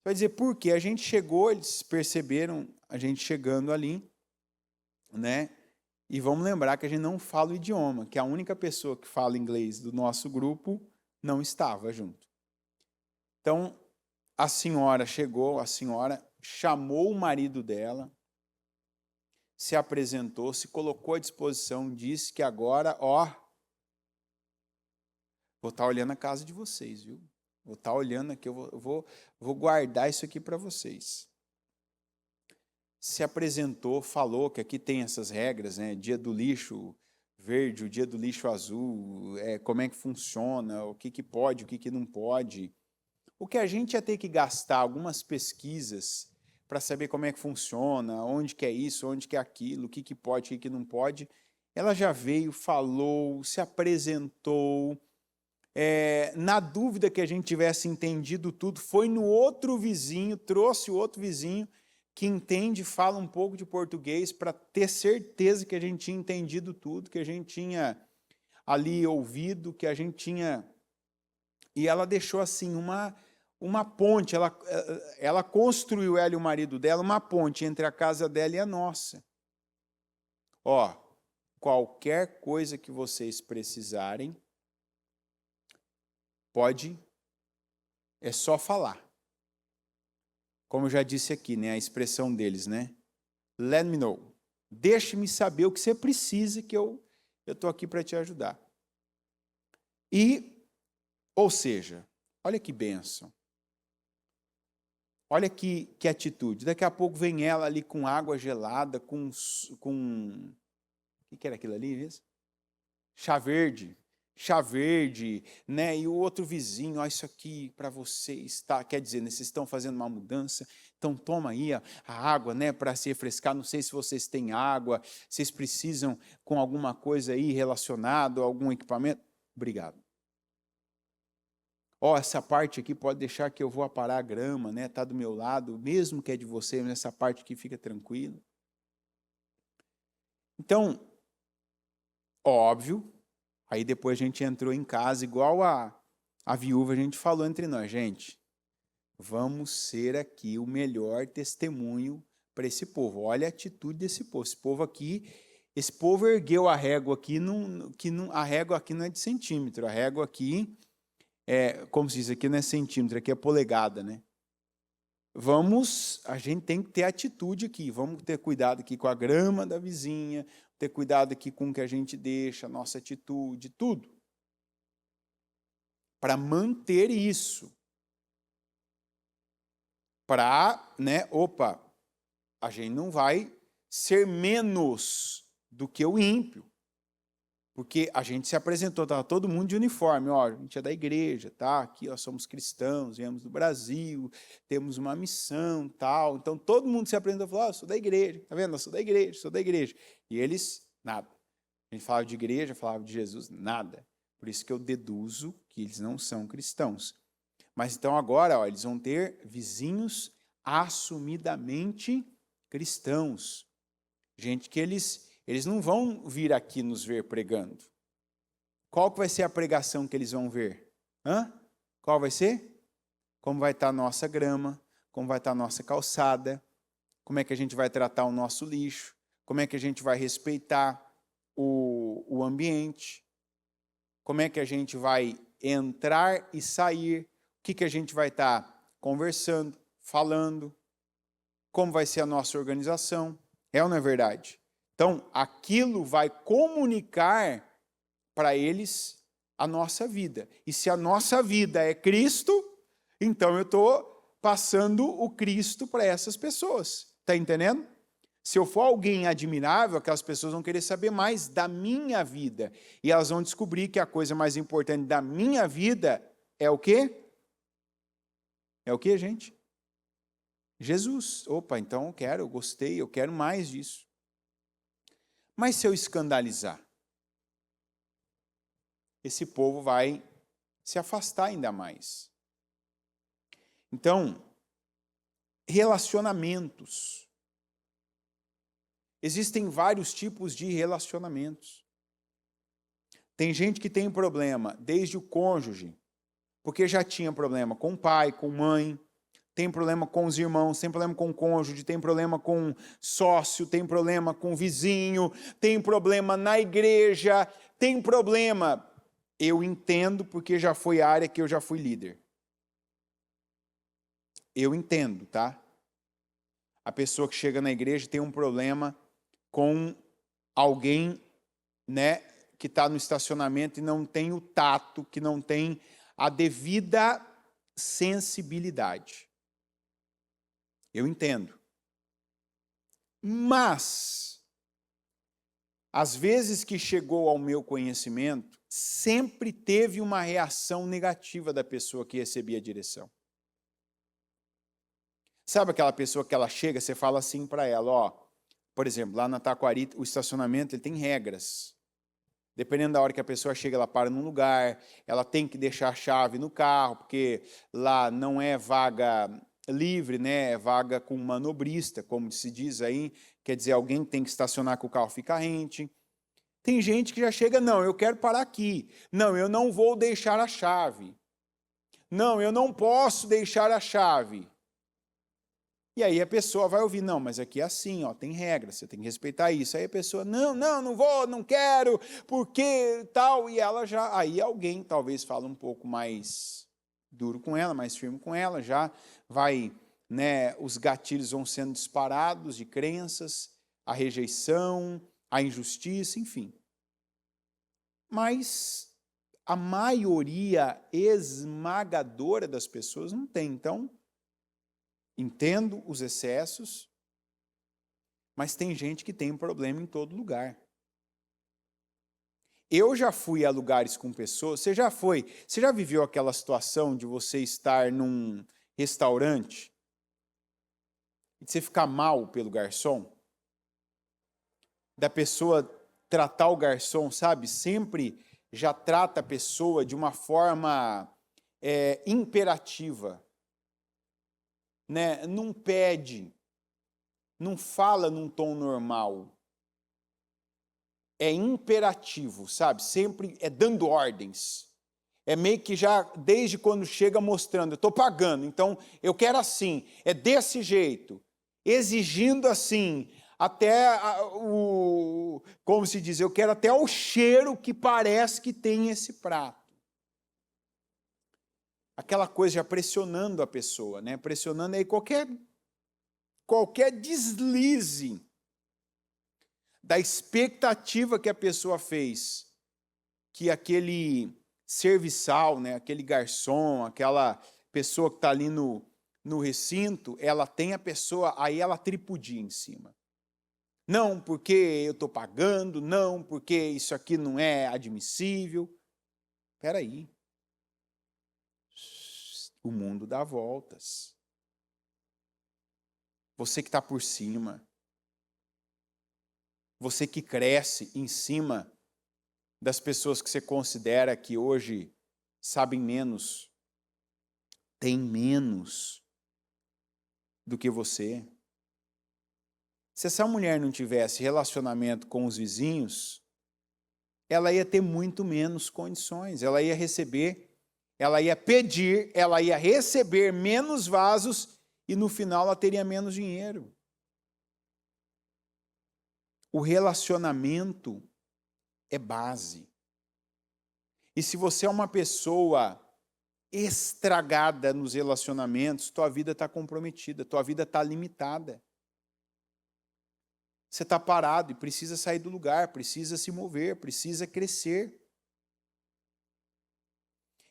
Speaker 1: Vai dizer, por quê? A gente chegou, eles perceberam a gente chegando ali, né? E vamos lembrar que a gente não fala o idioma, que a única pessoa que fala inglês do nosso grupo não estava junto. Então, a senhora chegou, a senhora chamou o marido dela, se apresentou, se colocou à disposição, disse que agora, vou estar olhando a casa de vocês, viu? Vou estar olhando aqui, eu vou guardar isso aqui para vocês. Se apresentou, falou que aqui tem essas regras, né? Dia do lixo verde, o dia do lixo azul, como é que funciona, o que pode, o que não pode. O que a gente ia ter que gastar algumas pesquisas para saber como é que funciona, onde que é isso, onde que é aquilo, o que pode, o que não pode. Ela já veio, falou, se apresentou. Na dúvida que a gente tivesse entendido tudo, foi no outro vizinho, trouxe o outro vizinho que entende, fala um pouco de português para ter certeza que a gente tinha entendido tudo, que a gente tinha ali ouvido, que a gente tinha... E ela deixou assim uma ponte, ela construiu, ela e o marido dela, uma ponte entre a casa dela e a nossa. Qualquer coisa que vocês precisarem, é só falar. Como eu já disse aqui, né, a expressão deles, né? Let me know. Deixe-me saber o que você precisa, que eu estou aqui para te ajudar. Ou seja, olha que bênção. Olha que atitude. Daqui a pouco vem ela ali com água gelada, com o que era aquilo ali mesmo? Chá verde. chá verde, né? E o outro vizinho, ó, isso aqui para vocês, tá? Quer dizer, né, vocês estão fazendo uma mudança, então toma aí a água, né, para se refrescar. Não sei se vocês têm água, vocês precisam com alguma coisa aí relacionado a algum equipamento. Obrigado. Ó, essa parte aqui pode deixar que eu vou aparar a grama, né? Tá do meu lado, mesmo que é de você, nessa parte aqui fica tranquilo. Então, óbvio, aí depois a gente entrou em casa, igual a viúva, a gente falou entre nós, gente, vamos ser aqui o melhor testemunho para esse povo. Olha a atitude desse povo. Esse povo ergueu a régua aqui, a régua aqui não é de centímetro, a régua aqui como se diz, aqui não é centímetro, aqui é polegada, né? A gente tem que ter atitude aqui, vamos ter cuidado aqui com a grama da vizinha, ter cuidado aqui com o que a gente deixa, a nossa atitude, tudo. Para manter isso. Para, né, a gente não vai ser menos do que o ímpio. Porque a gente se apresentou, estava todo mundo de uniforme, ó, a gente é da igreja, tá? Aqui, ó, somos cristãos, viemos do Brasil, temos uma missão, tal. Então, todo mundo se apresentou e falou, ó, eu sou da igreja, tá vendo? Eu sou da igreja, sou da igreja. E eles, nada. A gente falava de igreja, falava de Jesus, nada. Por isso que eu deduzo que eles não são cristãos. Mas então agora, ó, eles vão ter vizinhos assumidamente cristãos. Gente que eles não vão vir aqui nos ver pregando. Qual que vai ser a pregação que eles vão ver? Qual vai ser? Como vai estar a nossa grama, como vai estar a nossa calçada, como é que a gente vai tratar o nosso lixo, como é que a gente vai respeitar o ambiente, como é que a gente vai entrar e sair, o que a gente vai estar conversando, falando, como vai ser a nossa organização. É ou não é verdade? Então, aquilo vai comunicar para eles a nossa vida. E se a nossa vida é Cristo, então eu estou passando o Cristo para essas pessoas. Está entendendo? Se eu for alguém admirável, aquelas pessoas vão querer saber mais da minha vida. E elas vão descobrir que a coisa mais importante da minha vida é o quê? É o quê, gente? Jesus. Opa, então eu gostei, eu quero mais disso. Mas se eu escandalizar, esse povo vai se afastar ainda mais. Então, relacionamentos. Existem vários tipos de relacionamentos. Tem gente que tem problema desde o cônjuge, porque já tinha problema com o pai, com mãe, tem problema com os irmãos, tem problema com o cônjuge, tem problema com sócio, tem problema com o vizinho, tem problema na igreja, tem problema. Eu entendo porque já foi a área que eu já fui líder. Eu entendo, tá? A pessoa que chega na igreja tem um problema com alguém, né, que está no estacionamento e não tem o tato, que não tem a devida sensibilidade. Eu entendo. Mas, às vezes que chegou ao meu conhecimento, sempre teve uma reação negativa da pessoa que recebia a direção. Sabe aquela pessoa que ela chega, você fala assim para ela, ó, por exemplo, lá na Taquari, o estacionamento ele tem regras. Dependendo da hora que a pessoa chega, ela para num lugar, ela tem que deixar a chave no carro, porque lá não é vaga livre, né? É vaga com manobrista, como se diz aí, quer dizer, alguém tem que estacionar que o carro fica rente. Tem gente que já chega, não, eu quero parar aqui. Não, eu não vou deixar a chave. Não, eu não posso deixar a chave. E aí a pessoa vai ouvir, não, mas aqui é assim, ó, tem regras, você tem que respeitar isso. Aí a pessoa, não vou, não quero, porque tal, e ela já, aí alguém talvez fala um pouco mais duro com ela, mais firme com ela, já vai, né, os gatilhos vão sendo disparados de crenças, a rejeição, a injustiça, enfim. Mas a maioria esmagadora das pessoas não tem, então entendo os excessos, mas tem gente que tem um problema em todo lugar. Eu já fui a lugares com pessoas, você já viveu aquela situação de você estar num restaurante e de você ficar mal pelo garçom? Da pessoa tratar o garçom, sabe? Sempre já trata a pessoa de uma forma imperativa, né? Não pede, não fala num tom normal. É imperativo, sabe? Sempre é dando ordens. É meio que já, desde quando chega, mostrando, eu estou pagando, então eu quero assim, é desse jeito, exigindo assim, até como se diz, eu quero até o cheiro que parece que tem esse prato. Aquela coisa já pressionando a pessoa, né? Pressionando aí qualquer deslize da expectativa que a pessoa fez, que aquele serviçal, né, aquele garçom, aquela pessoa que está ali no recinto, ela tem a pessoa, aí ela tripudia em cima. Não, porque eu estou pagando, não, porque isso aqui não é admissível. Espera aí. O mundo dá voltas. Você que está por cima. Você que cresce em cima das pessoas que você considera que hoje sabem menos, têm menos do que você. Se essa mulher não tivesse relacionamento com os vizinhos, ela ia ter muito menos condições, ela ia receber, ela ia pedir, ela ia receber menos vasos e no final ela teria menos dinheiro. O relacionamento é base. E se você é uma pessoa estragada nos relacionamentos, tua vida está comprometida, tua vida está limitada. Você está parado e precisa sair do lugar, precisa se mover, precisa crescer.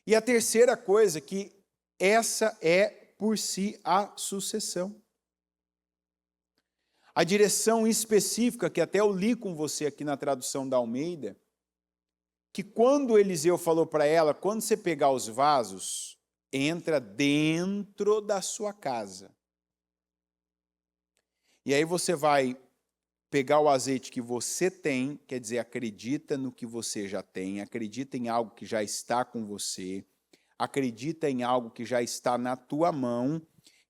Speaker 1: E a terceira coisa, que essa é por si a sucessão. A direção específica, que até eu li com você aqui na tradução da Almeida, que quando Eliseu falou para ela, quando você pegar os vasos, entra dentro da sua casa. E aí você vai pegar o azeite que você tem, quer dizer, acredita no que você já tem, acredita em algo que já está com você, acredita em algo que já está na tua mão,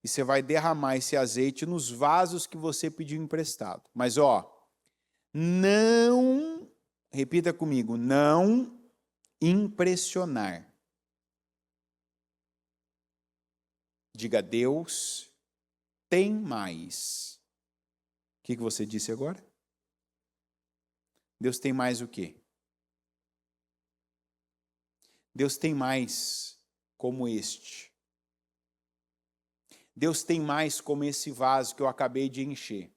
Speaker 1: e você vai derramar esse azeite nos vasos que você pediu emprestado. Mas, não, repita comigo, não impressionar. Diga, Deus tem mais. O que você disse agora? Deus tem mais o quê? Deus tem mais como este. Deus tem mais como esse vaso que eu acabei de encher.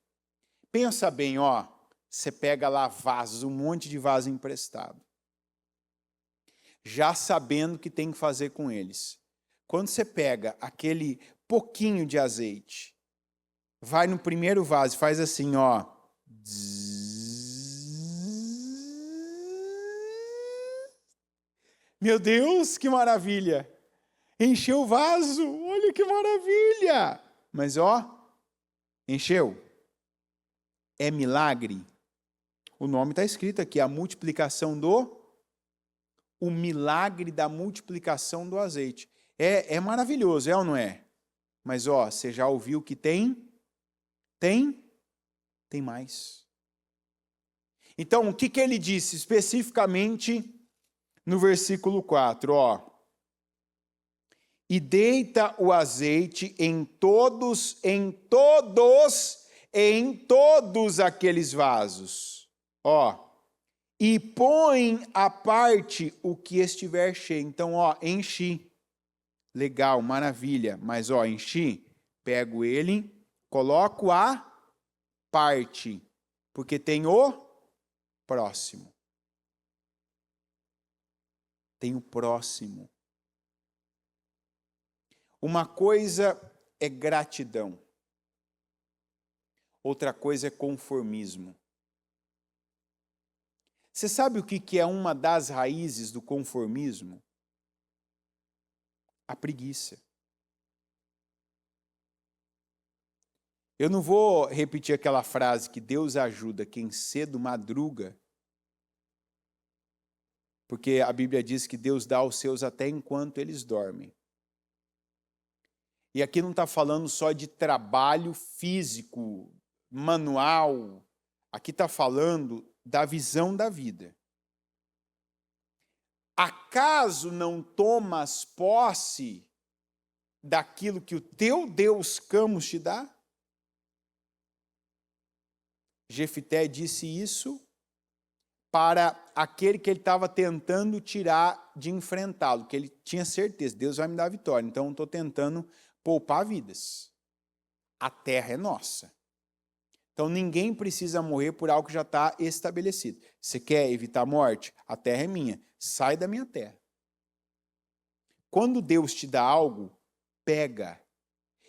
Speaker 1: Pensa bem, você pega lá vasos, um monte de vaso emprestado. Já sabendo o que tem que fazer com eles. Quando você pega aquele pouquinho de azeite, vai no primeiro vaso e faz assim, Meu Deus, que maravilha! Encheu o vaso, olha que maravilha! Mas encheu. É milagre? O nome está escrito aqui, a multiplicação o milagre da multiplicação do azeite. É maravilhoso, é ou não é? Mas você já ouviu que tem? Tem mais. Então, o que ele disse especificamente no versículo 4, e deita o azeite em todos aqueles vasos, e põe à parte o que estiver cheio. Então, enchi. Legal, maravilha. Mas, enchi, pego ele, coloco à parte, porque tem o próximo. Tem o próximo. Uma coisa é gratidão. Outra coisa é conformismo. Você sabe o que é uma das raízes do conformismo? A preguiça. Eu não vou repetir aquela frase que Deus ajuda quem cedo madruga, porque a Bíblia diz que Deus dá aos seus até enquanto eles dormem. E aqui não está falando só de trabalho físico, manual, aqui está falando da visão da vida. Acaso não tomas posse daquilo que o teu Deus Camus te dá? Jefité disse isso para aquele que ele estava tentando tirar de enfrentá-lo, que ele tinha certeza, Deus vai me dar a vitória, então eu estou tentando poupar vidas. A terra é nossa. Então ninguém precisa morrer por algo que já está estabelecido. Você quer evitar a morte? A terra é minha, sai da minha terra. Quando Deus te dá algo, pega.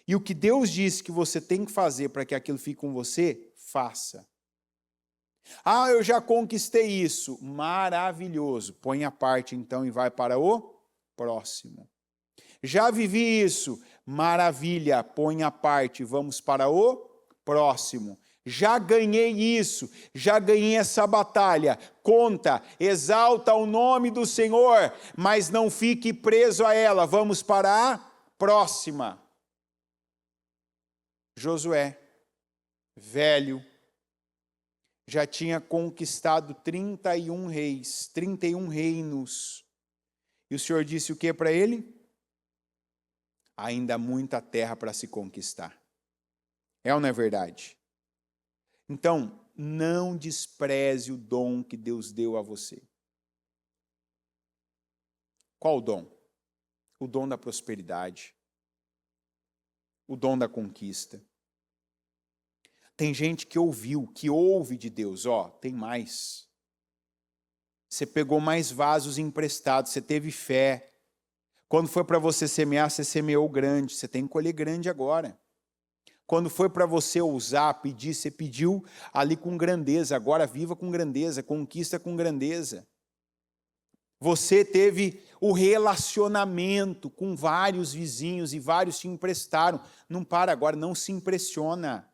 Speaker 1: E o que Deus disse que você tem que fazer para que aquilo fique com você, faça. Ah, eu já conquistei isso. Maravilhoso. Põe à parte então e vai para o próximo. Já vivi isso. Maravilha. Põe à parte e vamos para o próximo. Já ganhei isso. Já ganhei essa batalha. Conta, exalta o nome do Senhor, mas não fique preso a ela. Vamos para a próxima. Josué, velho, já tinha conquistado 31 reis, 31 reinos. E o Senhor disse o que para ele? Ainda há muita terra para se conquistar. É ou não é verdade? Então, não despreze o dom que Deus deu a você. Qual o dom? O dom da prosperidade. O dom da conquista. Tem gente que ouve de Deus, tem mais. Você pegou mais vasos emprestados, você teve fé. Quando foi para você semear, você semeou grande, você tem que colher grande agora. Quando foi para você ousar, pedir, você pediu ali com grandeza, agora viva com grandeza, conquista com grandeza. Você teve o relacionamento com vários vizinhos e vários te emprestaram. Não para agora, não se impressiona.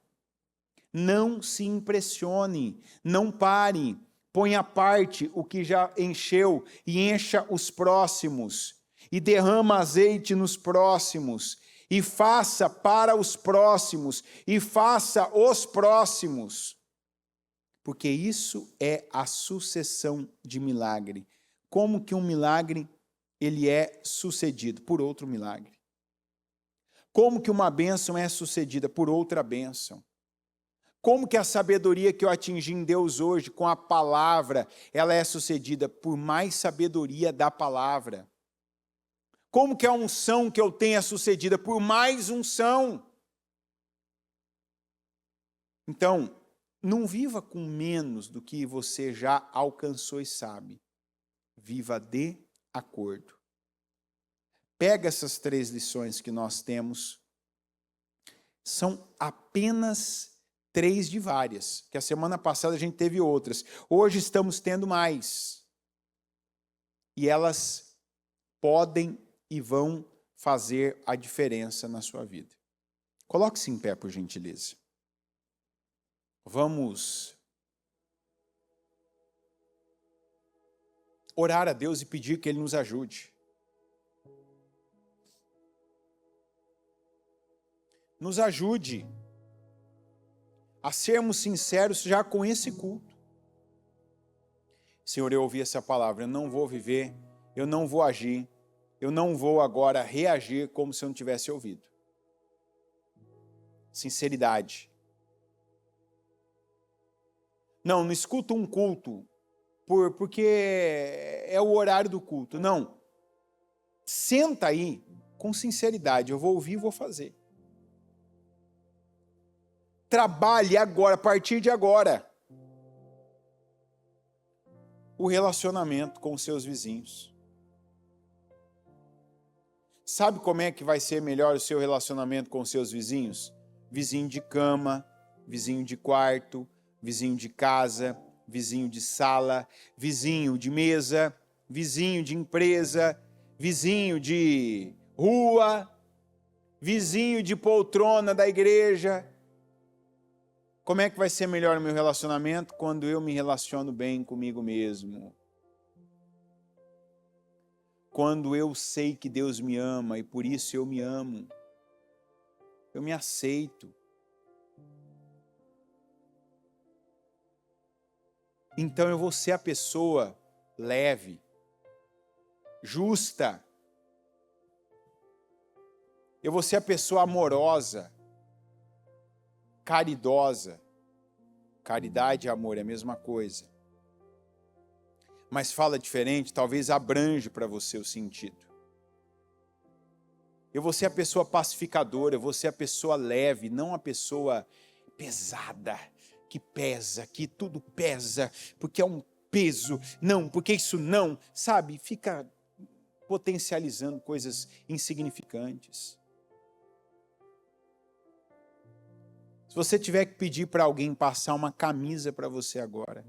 Speaker 1: Não se impressione, não pare, põe à parte o que já encheu e encha os próximos, e derrama azeite nos próximos, e faça para os próximos, e faça os próximos, porque isso é a sucessão de milagre. Como que um milagre ele é sucedido? Por outro milagre. Como que uma bênção é sucedida? Por outra bênção. Como que a sabedoria que eu atingi em Deus hoje com a palavra, ela é sucedida por mais sabedoria da palavra? Como que a unção que eu tenho é sucedida por mais unção? Então, não viva com menos do que você já alcançou e sabe. Viva de acordo. Pega essas 3 lições que nós temos. São apenas 3 de várias, que a semana passada a gente teve outras. Hoje estamos tendo mais. E elas podem e vão fazer a diferença na sua vida. Coloque-se em pé, por gentileza. Vamos orar a Deus e pedir que Ele nos ajude. Nos ajude a sermos sinceros já com esse culto. Senhor, eu ouvi essa palavra, eu não vou viver, eu não vou agir, eu não vou agora reagir como se eu não tivesse ouvido. Sinceridade. Não escuta um culto porque é o horário do culto. Não. Senta aí com sinceridade, eu vou ouvir e vou fazer. Trabalhe agora, a partir de agora, o relacionamento com os seus vizinhos. Sabe como é que vai ser melhor o seu relacionamento com os seus vizinhos? Vizinho de cama, vizinho de quarto, vizinho de casa, vizinho de sala, vizinho de mesa, vizinho de empresa, vizinho de rua, vizinho de poltrona da igreja. Como é que vai ser melhor o meu relacionamento? Quando eu me relaciono bem comigo mesmo. Quando eu sei que Deus me ama e por isso eu me amo. Eu me aceito. Então eu vou ser a pessoa leve, justa. Eu vou ser a pessoa amorosa, caridosa. Caridade e amor é a mesma coisa. Mas fala diferente, talvez abrange para você o sentido. Eu vou ser a pessoa pacificadora, eu vou ser a pessoa leve, não a pessoa pesada, que pesa, que tudo pesa, porque é um peso, não, porque isso não, sabe? Fica potencializando coisas insignificantes. Se você tiver que pedir para alguém passar uma camisa para você agora,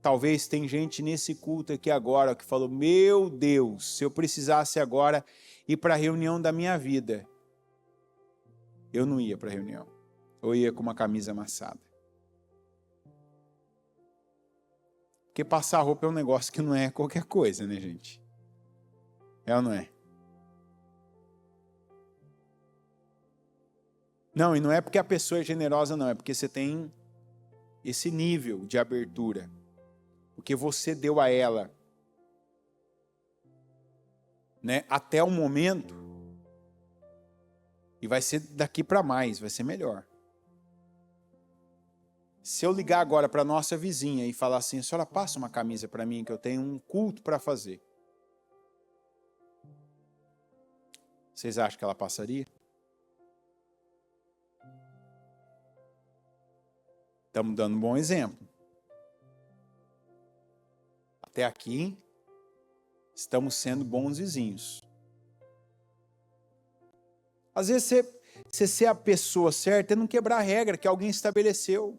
Speaker 1: talvez tem gente nesse culto aqui agora que falou, meu Deus, se eu precisasse agora ir para a reunião da minha vida, eu não ia para a reunião, eu ia com uma camisa amassada. Porque passar roupa é um negócio que não é qualquer coisa, né, gente? É ou não é? Não, e não é porque a pessoa é generosa, não. É porque você tem esse nível de abertura. Porque você deu a ela, né, até o momento. E vai ser daqui para mais, vai ser melhor. Se eu ligar agora para a nossa vizinha e falar assim, a senhora passa uma camisa para mim que eu tenho um culto para fazer. Vocês acham que ela passaria? Estamos dando um bom exemplo. Até aqui, estamos sendo bons vizinhos. Às vezes, você ser a pessoa certa é não quebrar a regra que alguém estabeleceu.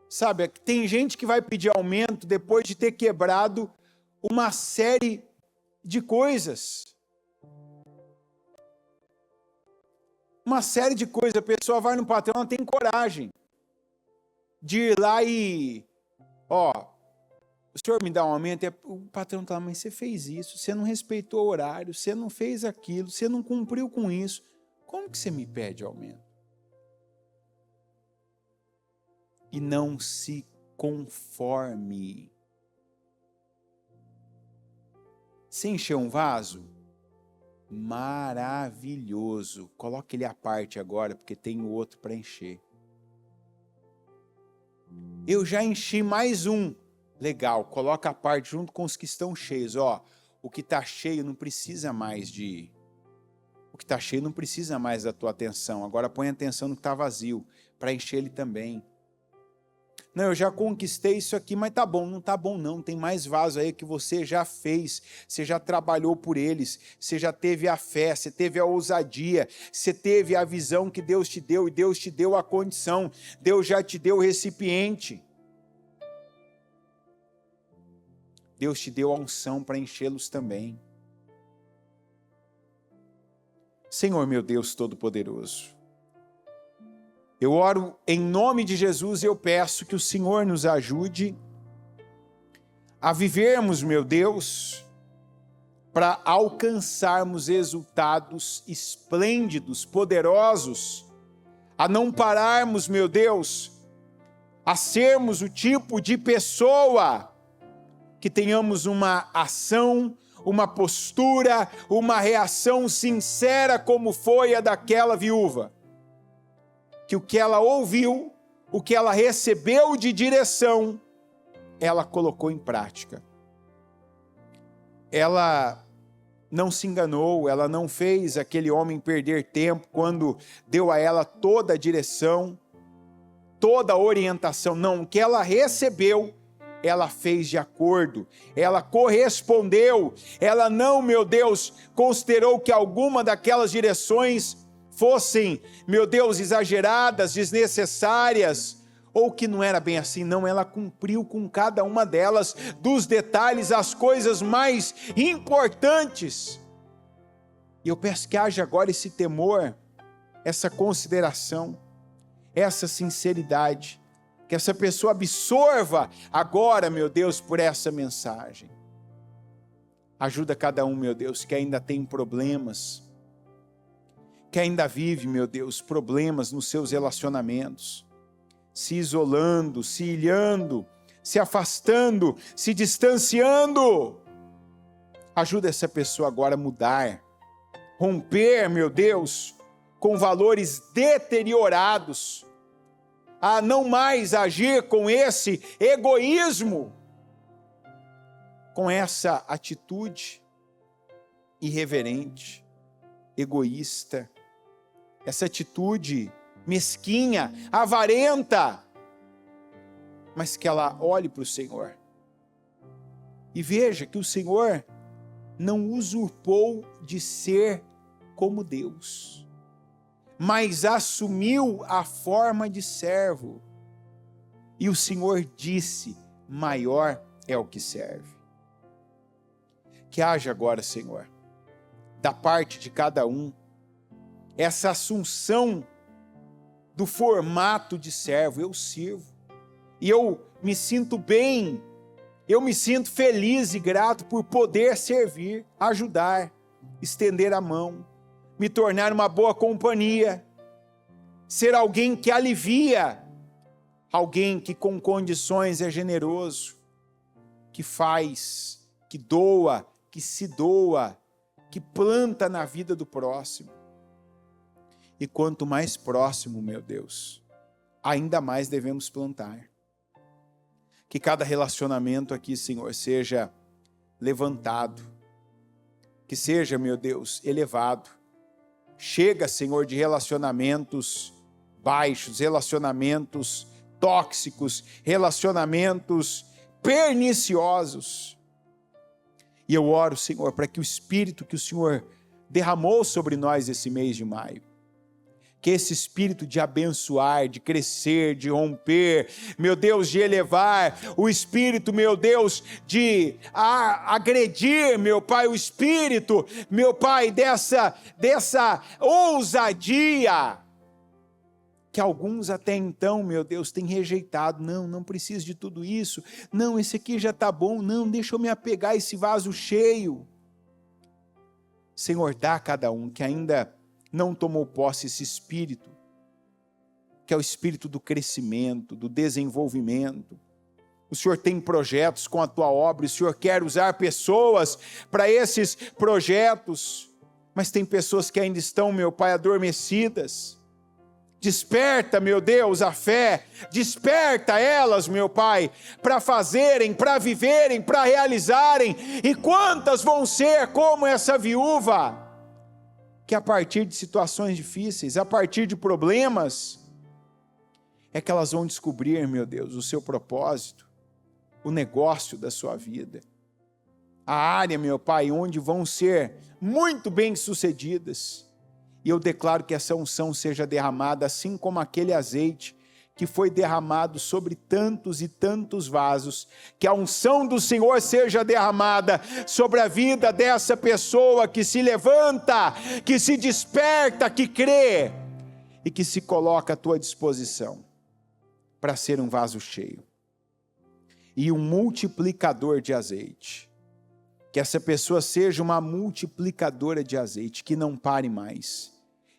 Speaker 1: Sabe, tem gente que vai pedir aumento depois de ter quebrado uma série de coisas. Uma série de coisas. A pessoa vai no patrão, ela tem coragem de ir lá e... o senhor me dá um aumento? O patrão fala, mas você fez isso, você não respeitou o horário, você não fez aquilo, você não cumpriu com isso. Como que você me pede aumento? E não se conforme. Você encheu um vaso? Maravilhoso. Coloque ele à parte agora, porque tem o outro para encher. Eu já enchi mais um. Legal, coloca à parte junto com os que estão cheios. O que está cheio não precisa mais de... O que está cheio não precisa mais da tua atenção. Agora põe atenção no que está vazio, para encher ele também. Não, eu já conquistei isso aqui, mas tá bom, não tá bom não, tem mais vaso aí que você já fez, você já trabalhou por eles, você já teve a fé, você teve a ousadia, você teve a visão que Deus te deu e Deus te deu a condição, Deus já te deu o recipiente. Deus te deu a unção para enchê-los também. Senhor meu Deus Todo-Poderoso, eu oro em nome de Jesus e eu peço que o Senhor nos ajude a vivermos, meu Deus, para alcançarmos resultados esplêndidos, poderosos, a não pararmos, meu Deus, a sermos o tipo de pessoa que tenhamos uma ação, uma postura, uma reação sincera como foi a daquela viúva. Que o que ela ouviu, o que ela recebeu de direção, ela colocou em prática. Ela não se enganou, ela não fez aquele homem perder tempo quando deu a ela toda a direção, toda a orientação. Não, o que ela recebeu, ela fez de acordo, ela correspondeu, ela não, meu Deus, considerou que alguma daquelas direções fossem, meu Deus, exageradas, desnecessárias, ou que não era bem assim. Não, ela cumpriu com cada uma delas, dos detalhes, as coisas mais importantes. E eu peço que haja agora esse temor, essa consideração, essa sinceridade, que essa pessoa absorva agora, meu Deus, por essa mensagem. Ajuda cada um, meu Deus, que ainda tem problemas, que ainda vive, meu Deus, problemas nos seus relacionamentos, se isolando, se ilhando, se afastando, se distanciando. Ajuda essa pessoa agora a mudar, romper, meu Deus, com valores deteriorados, a não mais agir com esse egoísmo, com essa atitude irreverente, egoísta, essa atitude mesquinha, avarenta, mas que ela olhe para o Senhor e veja que o Senhor não usurpou de ser como Deus, mas assumiu a forma de servo. E o Senhor disse: maior é o que serve. Que haja agora, Senhor, da parte de cada um, essa assunção do formato de servo. Eu sirvo, e eu me sinto bem, eu me sinto feliz e grato por poder servir, ajudar, estender a mão, me tornar uma boa companhia, ser alguém que alivia, alguém que com condições é generoso, que faz, que doa, que se doa, que planta na vida do próximo. E quanto mais próximo, meu Deus, ainda mais devemos plantar. Que cada relacionamento aqui, Senhor, seja levantado, que seja, meu Deus, elevado. Chega, Senhor, de relacionamentos baixos, relacionamentos tóxicos, relacionamentos perniciosos. E eu oro, Senhor, para que o Espírito que o Senhor derramou sobre nós esse mês de maio, que esse espírito de abençoar, de crescer, de romper, meu Deus, de elevar, o espírito, meu Deus, de agredir, meu Pai, o espírito, meu Pai, dessa ousadia, que alguns até então, meu Deus, têm rejeitado. Não preciso de tudo isso, não, esse aqui já está bom, não, deixa eu me apegar a esse vaso cheio. Senhor, dá a cada um que ainda não tomou posse esse espírito, que é o espírito do crescimento, do desenvolvimento. O Senhor tem projetos com a tua obra, o Senhor quer usar pessoas para esses projetos, mas tem pessoas que ainda estão, meu Pai, adormecidas. Desperta, meu Deus, a fé, desperta elas, meu Pai, para fazerem, para viverem, para realizarem. E quantas vão ser como essa viúva, que a partir de situações difíceis, a partir de problemas, é que elas vão descobrir, meu Deus, o seu propósito, o negócio da sua vida, a área, meu Pai, onde vão ser muito bem-sucedidas. E eu declaro que essa unção seja derramada, assim como aquele azeite que foi derramado sobre tantos e tantos vasos, que a unção do Senhor seja derramada sobre a vida dessa pessoa que se levanta, que se desperta, que crê e que se coloca à tua disposição para ser um vaso cheio e um multiplicador de azeite. Que essa pessoa seja uma multiplicadora de azeite, que não pare mais.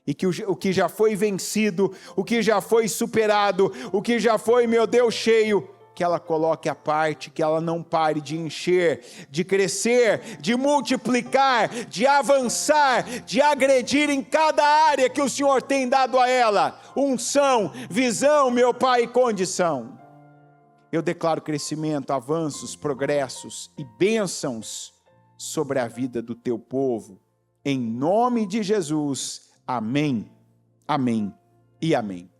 Speaker 1: E que o que já foi vencido, o que já foi superado, o que já foi, meu Deus, cheio, que ela coloque à parte, que ela não pare de encher, de crescer, de multiplicar, de avançar, de agredir em cada área que o Senhor tem dado a ela. Unção, visão, meu Pai, e condição. Eu declaro crescimento, avanços, progressos e bênçãos sobre a vida do teu povo. Em nome de Jesus. Amém, amém e amém.